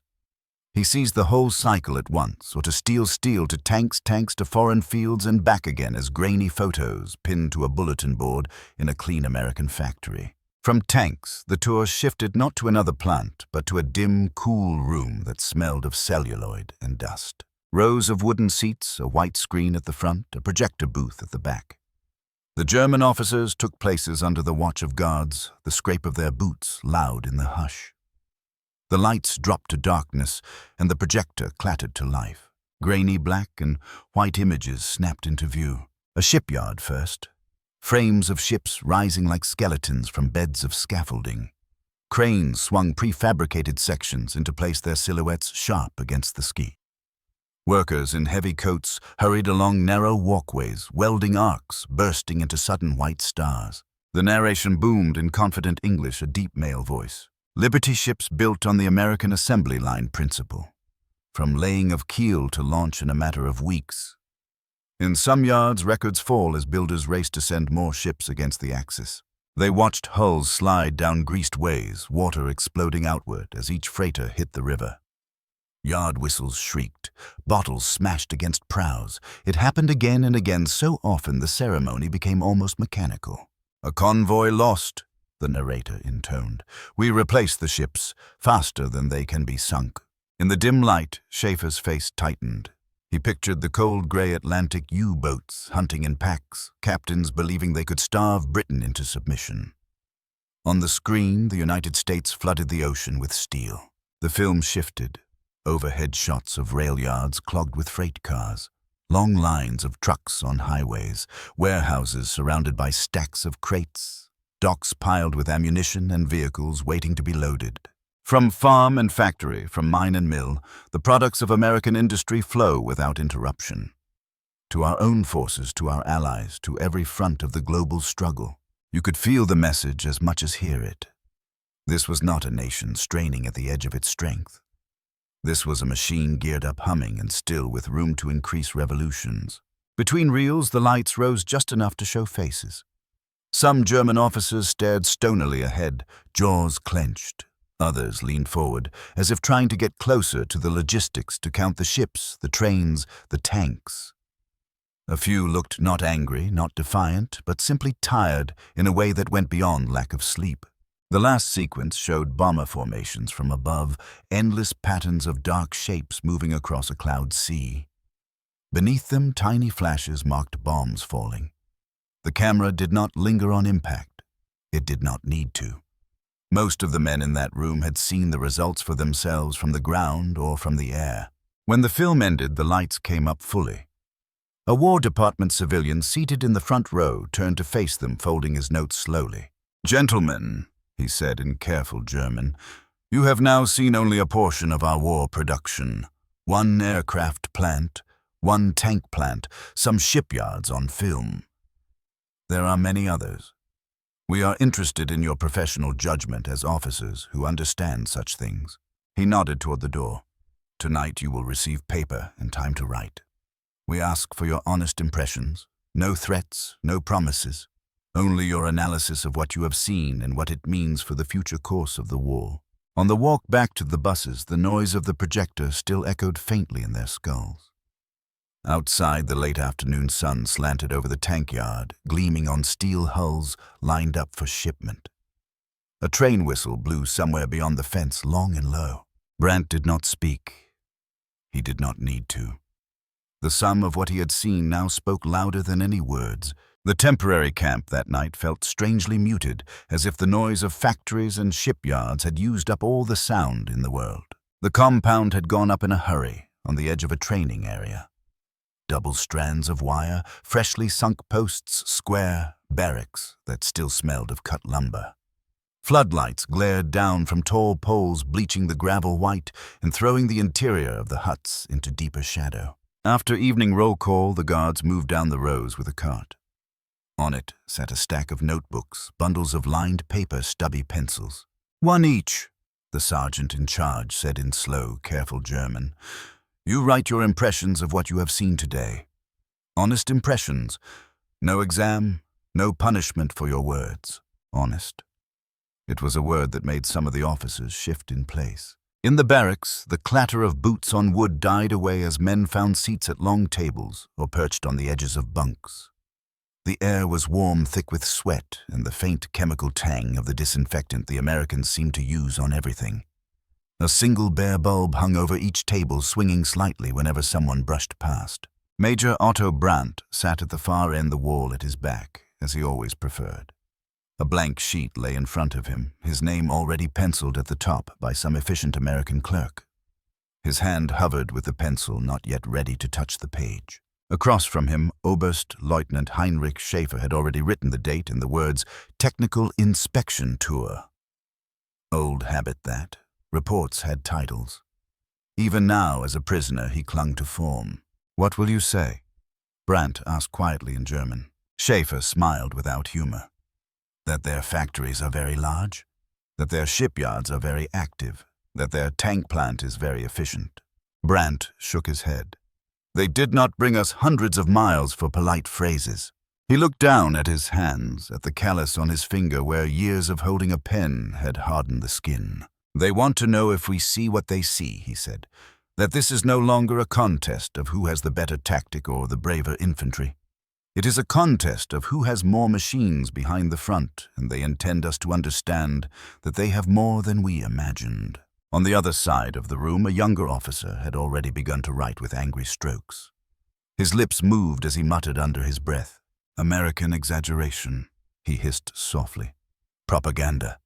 [SPEAKER 1] He sees the whole cycle at once, or to steel to tanks to foreign fields and back again as grainy photos pinned to a bulletin board in a clean American factory. From tanks, the tour shifted not to another plant, but to a dim, cool room that smelled of celluloid and dust. Rows of wooden seats, a white screen at the front, a projector booth at the back. The German officers took places under the watch of guards, the scrape of their boots loud in the hush. The lights dropped to darkness, and the projector clattered to life. Grainy black and white images snapped into view. A shipyard first. Frames of ships rising like skeletons from beds of scaffolding. Cranes swung prefabricated sections into place, their silhouettes sharp against the ski. Workers in heavy coats hurried along narrow walkways, welding arcs bursting into sudden white stars. The narration boomed in confident English, a deep male voice. Liberty ships built on the American assembly line principle. From laying of keel to launch in a matter of weeks. In some yards, records fall as builders race to send more ships against the Axis. They watched hulls slide down greased ways, water exploding outward as each freighter hit the river. Yard whistles shrieked, bottles smashed against prows. It happened again and again so often the ceremony became almost mechanical. "A convoy lost," the narrator intoned. "We replace the ships, faster than they can be sunk." In the dim light, Schaefer's face tightened. He pictured the cold gray Atlantic U-boats hunting in packs, captains believing they could starve Britain into submission. On the screen, the United States flooded the ocean with steel. The film shifted. Overhead shots of rail yards clogged with freight cars, long lines of trucks on highways, warehouses surrounded by stacks of crates, docks piled with ammunition and vehicles waiting to be loaded. From farm and factory, from mine and mill, the products of American industry flow without interruption. To our own forces, to our allies, to every front of the global struggle. You could feel the message as much as hear it. This was not a nation straining at the edge of its strength. This was a machine geared up, humming, and still with room to increase revolutions. Between reels, the lights rose just enough to show faces. Some German officers stared stonily ahead, jaws clenched. Others leaned forward, as if trying to get closer to the logistics, to count the ships, the trains, the tanks. A few looked not angry, not defiant, but simply tired in a way that went beyond lack of sleep. The last sequence showed bomber formations from above, endless patterns of dark shapes moving across a cloud sea. Beneath them, tiny flashes marked bombs falling. The camera did not linger on impact. It did not need to. Most of the men in that room had seen the results for themselves from the ground or from the air. When the film ended, the lights came up fully. A War Department civilian seated in the front row turned to face them, folding his notes slowly. "Gentlemen," he said in careful German, "you have now seen only a portion of our war production. One aircraft plant, one tank plant, some shipyards on film. There are many others. We are interested in your professional judgment as officers who understand such things." He nodded toward the door. "Tonight you will receive paper and time to write. We ask for your honest impressions, no threats, no promises, only your analysis of what you have seen and what it means for the future course of the war." On the walk back to the buses, the noise of the projector still echoed faintly in their skulls. Outside, the late afternoon sun slanted over the tank yard, gleaming on steel hulls lined up for shipment. A train whistle blew somewhere beyond the fence, long and low. Brandt did not speak. He did not need to. The sum of what he had seen now spoke louder than any words. The temporary camp that night felt strangely muted, as if the noise of factories and shipyards had used up all the sound in the world. The compound had gone up in a hurry, on the edge of a training area. Double strands of wire, freshly sunk posts, square barracks that still smelled of cut lumber. Floodlights glared down from tall poles, bleaching the gravel white and throwing the interior of the huts into deeper shadow. After evening roll call, the guards moved down the rows with a cart. On it sat a stack of notebooks, bundles of lined paper, stubby pencils. "One each," the sergeant in charge said in slow, careful German. "You write your impressions of what you have seen today. Honest impressions. No exam, no punishment for your words. Honest." It was a word that made some of the officers shift in place. In the barracks, the clatter of boots on wood died away as men found seats at long tables or perched on the edges of bunks. The air was warm, thick with sweat and the faint chemical tang of the disinfectant the Americans seemed to use on everything. A single bare bulb hung over each table, swinging slightly whenever someone brushed past. Major Otto Brandt sat at the far end of the wall at his back, as he always preferred. A blank sheet lay in front of him, his name already penciled at the top by some efficient American clerk. His hand hovered with the pencil, not yet ready to touch the page. Across from him, Oberst Lieutenant Heinrich Schaefer had already written the date and the words, "Technical Inspection Tour." Old habit that. Reports had titles. Even now, as a prisoner, he clung to form. "What will you say?" Brandt asked quietly in German. Schaefer smiled without humor. "That their factories are very large, that their shipyards are very active, that their tank plant is very efficient." Brandt shook his head. "They did not bring us hundreds of miles for polite phrases." He looked down at his hands, at the callus on his finger where years of holding a pen had hardened the skin. "They want to know if we see what they see," he said. That this is no longer a contest of who has the better tactic or the braver infantry. It is a contest of who has more machines behind the front, and they intend us to understand that they have more than we imagined. On the other side of the room, a younger officer had already begun to write with angry strokes. His lips moved as he muttered under his breath. "American exaggeration," he hissed softly. "Propaganda.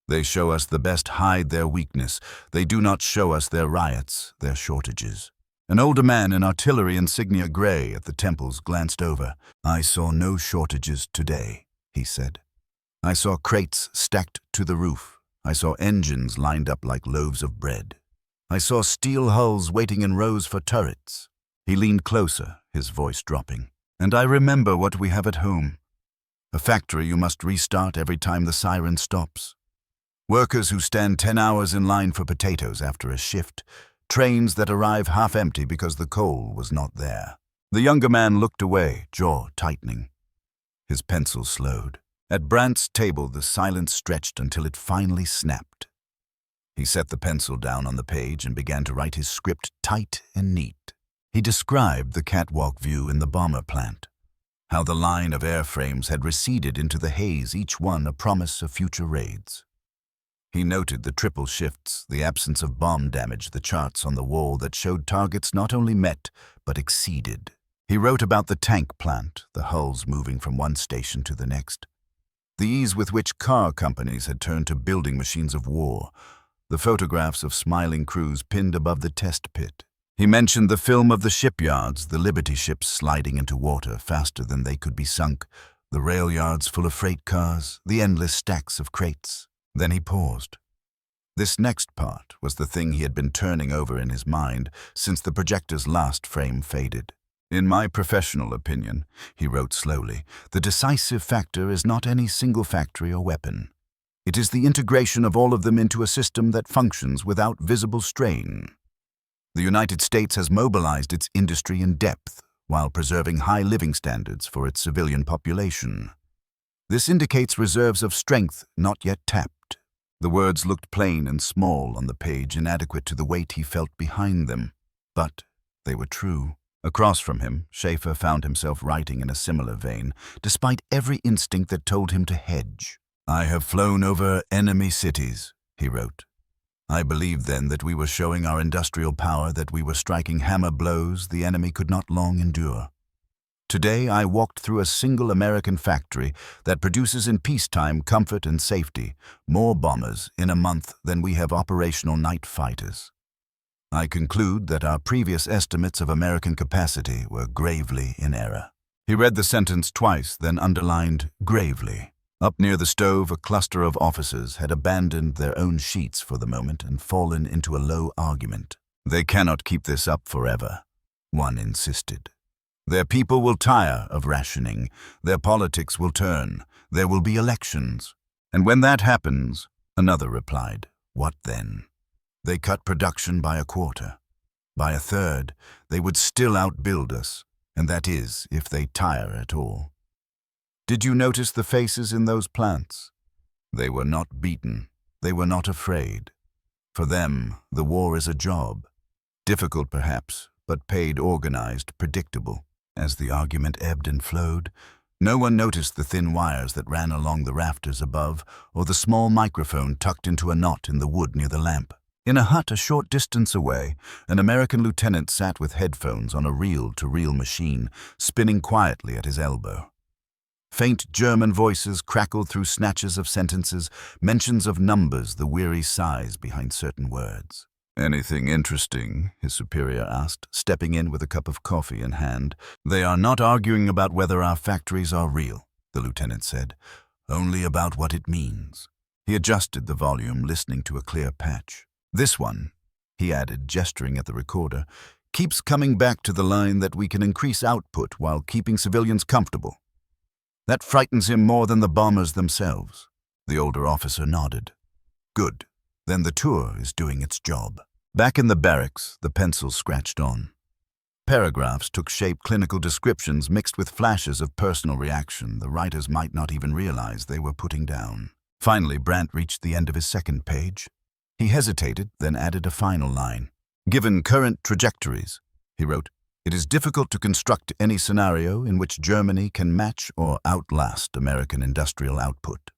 [SPEAKER 1] They show us the best hide their weakness. They do not show us their riots, their shortages." An older man in artillery insignia gray at the temples glanced over. "I saw no shortages today," he said. "I saw crates stacked to the roof. I saw engines lined up like loaves of bread. I saw steel hulls waiting in rows for turrets." He leaned closer, his voice dropping. "And I remember what we have at home. A factory you must restart every time the siren stops. Workers who stand 10 hours in line for potatoes after a shift. Trains that arrive half empty because the coal was not there." The younger man looked away, jaw tightening. His pencil slowed. At Brandt's table, the silence stretched until it finally snapped. He set the pencil down on the page and began to write his script tight and neat. He described the catwalk view in the bomber plant, how the line of airframes had receded into the haze, each one a promise of future raids. He noted the triple shifts, the absence of bomb damage, the charts on the wall that showed targets not only met, but exceeded. He wrote about the tank plant, the hulls moving from one station to the next, the ease with which car companies had turned to building machines of war, the photographs of smiling crews pinned above the test pit. He mentioned the film of the shipyards, the Liberty ships sliding into water faster than they could be sunk, the rail yards full of freight cars, the endless stacks of crates. Then he paused. This next part was the thing he had been turning over in his mind since the projector's last frame faded. "In my professional opinion," he wrote slowly, "the decisive factor is not any single factory or weapon. It is the integration of all of them into a system that functions without visible strain. The United States has mobilized its industry in depth while preserving high living standards for its civilian population. This indicates reserves of strength not yet tapped." The words looked plain and small on the page, inadequate to the weight he felt behind them. But they were true. Across from him, Schaefer found himself writing in a similar vein, despite every instinct that told him to hedge. "I have flown over enemy cities," he wrote. "I believed then that we were showing our industrial power, that we were striking hammer blows the enemy could not long endure. Today I walked through a single American factory that produces in peacetime comfort and safety more bombers in a month than we have operational night fighters. I conclude that our previous estimates of American capacity were gravely in error." He read the sentence twice, then underlined "gravely." Up near the stove, a cluster of officers had abandoned their own sheets for the moment and fallen into a low argument. "They cannot keep this up forever," one insisted. "Their people will tire of rationing. Their politics will turn. There will be elections. And when that happens," another replied, "what then? They cut production by a quarter. By a third, they would still outbuild us, and that is, if they tire at all. Did you notice the faces in those plants? They were not beaten. They were not afraid. For them, the war is a job. Difficult perhaps, but paid, organized, predictable." As the argument ebbed and flowed, no one noticed the thin wires that ran along the rafters above or the small microphone tucked into a knot in the wood near the lamp. In a hut a short distance away, an American lieutenant sat with headphones on a reel-to-reel machine, spinning quietly at his elbow. Faint German voices crackled through snatches of sentences, mentions of numbers, the weary sighs behind certain words. "Anything interesting?" his superior asked, stepping in with a cup of coffee in hand. "They are not arguing about whether our factories are real," the lieutenant said, "only about what it means." He adjusted the volume, listening to a clear patch. "This one," he added, gesturing at the recorder, "keeps coming back to the line that we can increase output while keeping civilians comfortable. That frightens him more than the bombers themselves." The older officer nodded. "Good. Then the tour is doing its job." Back in the barracks, the pencil scratched on. Paragraphs took shape, clinical descriptions mixed with flashes of personal reaction the writers might not even realize they were putting down. Finally, Brandt reached the end of his second page. He hesitated, then added a final line. Given current trajectories, he wrote, it is difficult to construct any scenario in which Germany can match or outlast American industrial output.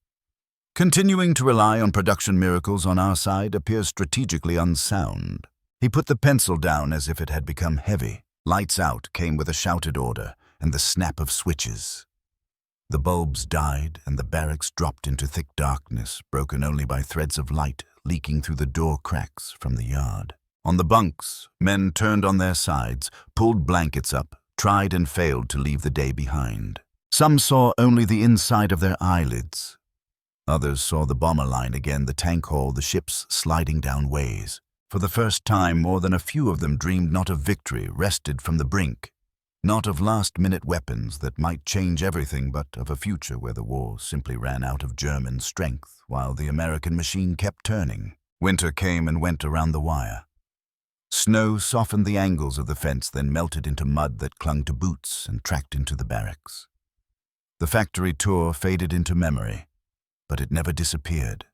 [SPEAKER 1] Continuing to rely on production miracles on our side appears strategically unsound. He put the pencil down as if it had become heavy. Lights out came with a shouted order and the snap of switches. The bulbs died and the barracks dropped into thick darkness, broken only by threads of light leaking through the door cracks from the yard. On the bunks, men turned on their sides, pulled blankets up, tried and failed to leave the day behind. Some saw only the inside of their eyelids. Others saw the bomber line again, the tank hall, the ships sliding down ways. For the first time, more than a few of them dreamed not of victory wrested from the brink, not of last-minute weapons that might change everything, but of a future where the war simply ran out of German strength while the American machine kept turning. Winter came and went around the wire. Snow softened the angles of the fence, then melted into mud that clung to boots and tracked into the barracks. The factory tour faded into memory, but it never disappeared.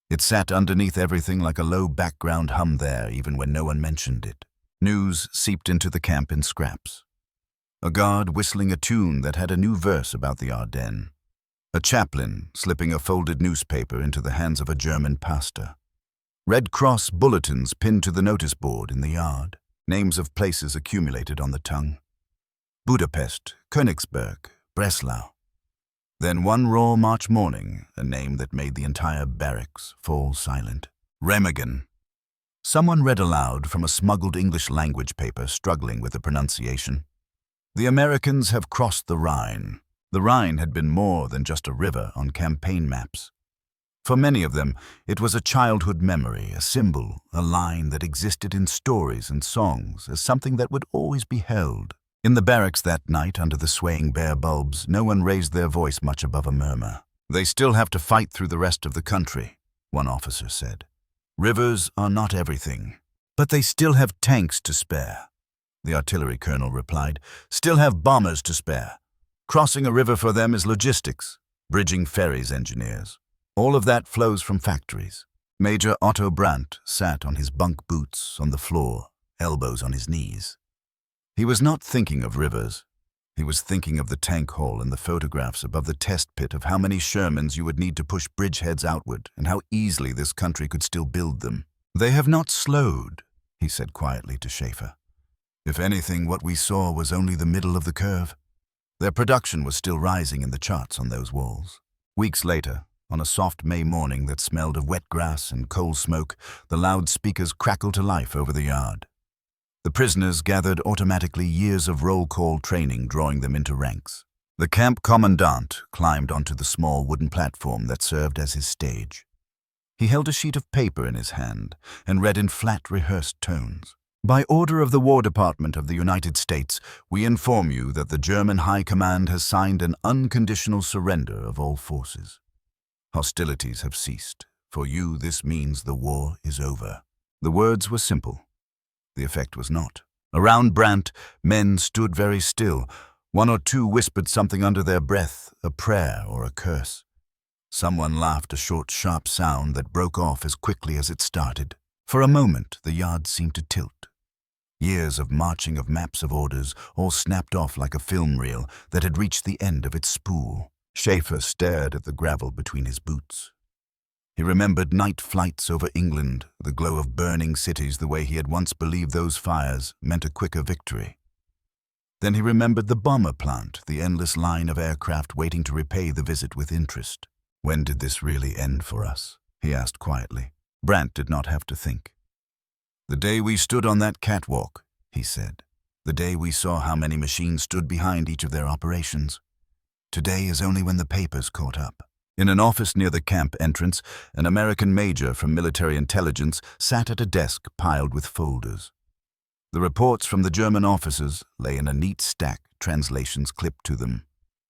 [SPEAKER 1] It sat underneath everything like a low background hum there, even when no one mentioned it. News seeped into the camp in scraps. A guard whistling a tune that had a new verse about the Ardennes. A chaplain slipping a folded newspaper into the hands of a German pastor. Red Cross bulletins pinned to the notice board in the yard. Names of places accumulated on the tongue. Budapest, Königsberg, Breslau. Then one raw March morning, a name that made the entire barracks fall silent. Remagen. Someone read aloud from a smuggled English language paper, struggling with the pronunciation. The Americans have crossed the Rhine. The Rhine had been more than just a river on campaign maps. For many of them, it was a childhood memory, a symbol, a line that existed in stories and songs as something that would always be held. In the barracks that night, under the swaying bare bulbs, no one raised their voice much above a murmur. They still have to fight through the rest of the country, one officer said. Rivers are not everything, but they still have tanks to spare. The artillery colonel replied, still have bombers to spare. Crossing a river for them is logistics, bridging ferries engineers. All of that flows from factories. Major Otto Brandt sat on his bunk boots on the floor, elbows on his knees. He was not thinking of rivers. He was thinking of the tank hall and the photographs above the test pit of how many Shermans you would need to push bridgeheads outward and how easily this country could still build them. They have not slowed, he said quietly to Schaefer. If anything, what we saw was only the middle of the curve. Their production was still rising in the charts on those walls. Weeks later, on a soft May morning that smelled of wet grass and coal smoke, the loudspeakers crackled to life over the yard. The prisoners gathered automatically, years of roll call training drawing them into ranks. The camp commandant climbed onto the small wooden platform that served as his stage. He held a sheet of paper in his hand and read in flat, rehearsed tones. By order of the War Department of the United States, we inform you that the German High Command has signed an unconditional surrender of all forces. Hostilities have ceased. For you, this means the war is over. The words were simple. The effect was not. Around Brandt, men stood very still. One or two whispered something under their breath, a prayer or a curse. Someone laughed a short, sharp sound that broke off as quickly as it started. For a moment, the yard seemed to tilt. Years of marching of maps of orders, all snapped off like a film reel that had reached the end of its spool. Schaefer stared at the gravel between his boots. He remembered night flights over England, the glow of burning cities, the way he had once believed those fires meant a quicker victory. Then he remembered the bomber plant, the endless line of aircraft waiting to repay the visit with interest. When did this really end for us? He asked quietly. Brandt did not have to think. The day we stood on that catwalk, he said. The day we saw how many machines stood behind each of their operations. Today is only when the papers caught up. In an office near the camp entrance, an American major from military intelligence sat at a desk piled with folders. The reports from the German officers lay in a neat stack, translations clipped to them.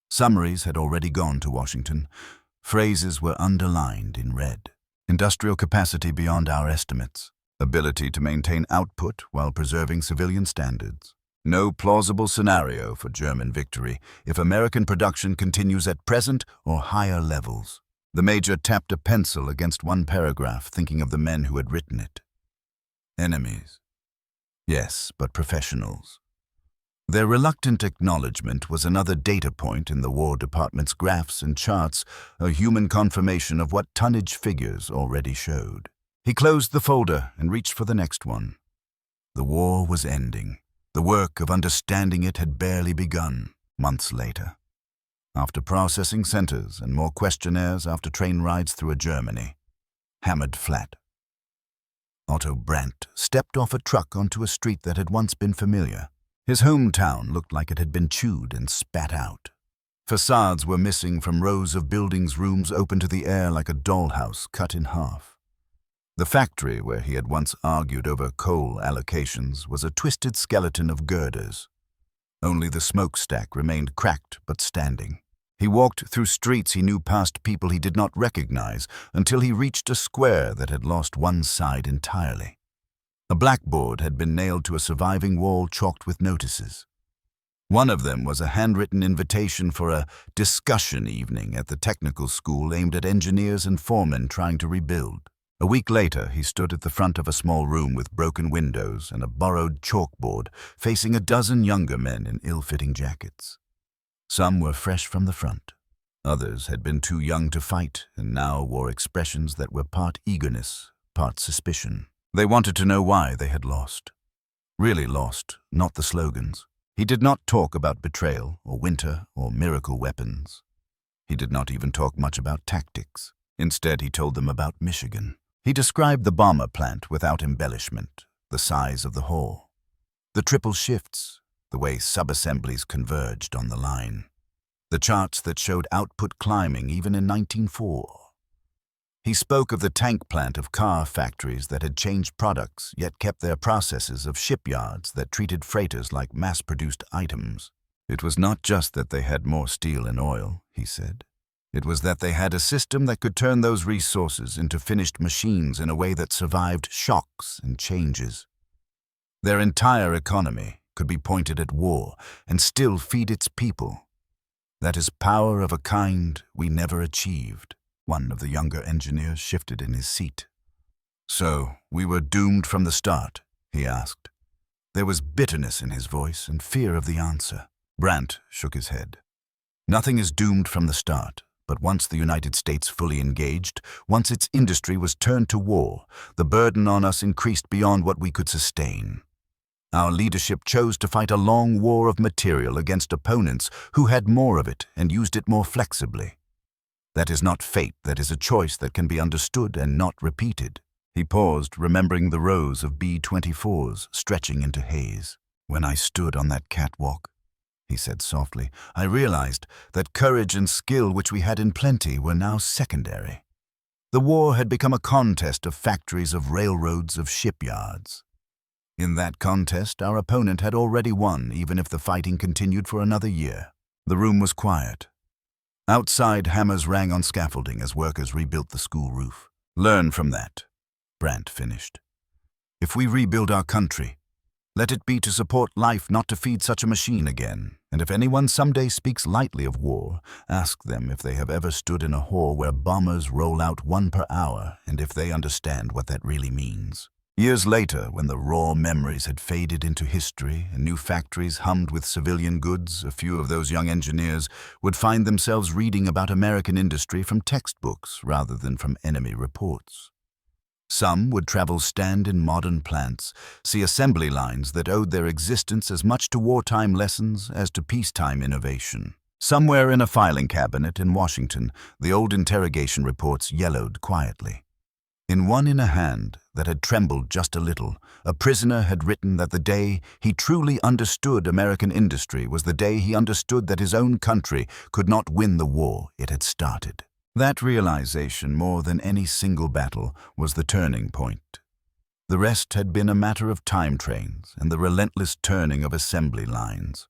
[SPEAKER 1] Summaries had already gone to Washington. Phrases were underlined in red. Industrial capacity beyond our estimates. Ability to maintain output while preserving civilian standards. No plausible scenario for German victory if American production continues at present or higher levels. The major tapped a pencil against one paragraph, thinking of the men who had written it. Enemies. Yes, but professionals. Their reluctant acknowledgement was another data point in the War Department's graphs and charts, a human confirmation of what tonnage figures already showed. He closed the folder and reached for the next one. The war was ending. The work of understanding it had barely begun, months later. After processing centers and more questionnaires after train rides through a Germany, hammered flat. Otto Brandt stepped off a truck onto a street that had once been familiar. His hometown looked like it had been chewed and spat out. Facades were missing from rows of buildings, rooms open to the air like a dollhouse cut in half. The factory where he had once argued over coal allocations was a twisted skeleton of girders. Only the smokestack remained cracked but standing. He walked through streets he knew past people he did not recognize until he reached a square that had lost one side entirely. A blackboard had been nailed to a surviving wall chalked with notices. One of them was a handwritten invitation for a discussion evening at the technical school aimed at engineers and foremen trying to rebuild. A week later, he stood at the front of a small room with broken windows and a borrowed chalkboard, facing a dozen younger men in ill-fitting jackets. Some were fresh from the front. Others had been too young to fight and now wore expressions that were part eagerness, part suspicion. They wanted to know why they had lost. Really lost, not the slogans. He did not talk about betrayal or winter or miracle weapons. He did not even talk much about tactics. Instead, he told them about Michigan. He described the bomber plant without embellishment, the size of the hall, the triple shifts, the way sub-assemblies converged on the line, the charts that showed output climbing even in 1904. He spoke of the tank plant of car factories that had changed products yet kept their processes of shipyards that treated freighters like mass-produced items. It was not just that they had more steel and oil, he said. It was that they had a system that could turn those resources into finished machines in a way that survived shocks and changes. Their entire economy could be pointed at war and still feed its people. That is power of a kind we never achieved. One of the younger engineers shifted in his seat. So, we were doomed from the start, he asked. There was bitterness in his voice and fear of the answer. Brandt shook his head. Nothing is doomed from the start, but once the United States fully engaged, once its industry was turned to war, the burden on us increased beyond what we could sustain. Our leadership chose to fight a long war of material against opponents who had more of it and used it more flexibly. That is not fate, that is a choice that can be understood and not repeated. He paused, remembering the rows of B-24s stretching into haze. When I stood on that catwalk, he said softly, I realized that courage and skill which we had in plenty were now secondary. The war had become a contest of factories, of railroads, of shipyards. In that contest, our opponent had already won, even if the fighting continued for another year. The room was quiet. Outside, hammers rang on scaffolding as workers rebuilt the school roof. Learn from that, Brandt finished. If we rebuild our country, let it be to support life, not to feed such a machine again. And if anyone someday speaks lightly of war, ask them if they have ever stood in a hall where bombers roll out 1 per hour and if they understand what that really means. Years later, when the raw memories had faded into history and new factories hummed with civilian goods, a few of those young engineers would find themselves reading about American industry from textbooks rather than from enemy reports. Some would travel stand in modern plants, see assembly lines that owed their existence as much to wartime lessons as to peacetime innovation. Somewhere in a filing cabinet in Washington, the old interrogation reports yellowed quietly. In one in a hand that had trembled just a little, a prisoner had written that the day he truly understood American industry was the day he understood that his own country could not win the war it had started. That realization, more than any single battle, was the turning point. The rest had been a matter of time trains and the relentless turning of assembly lines.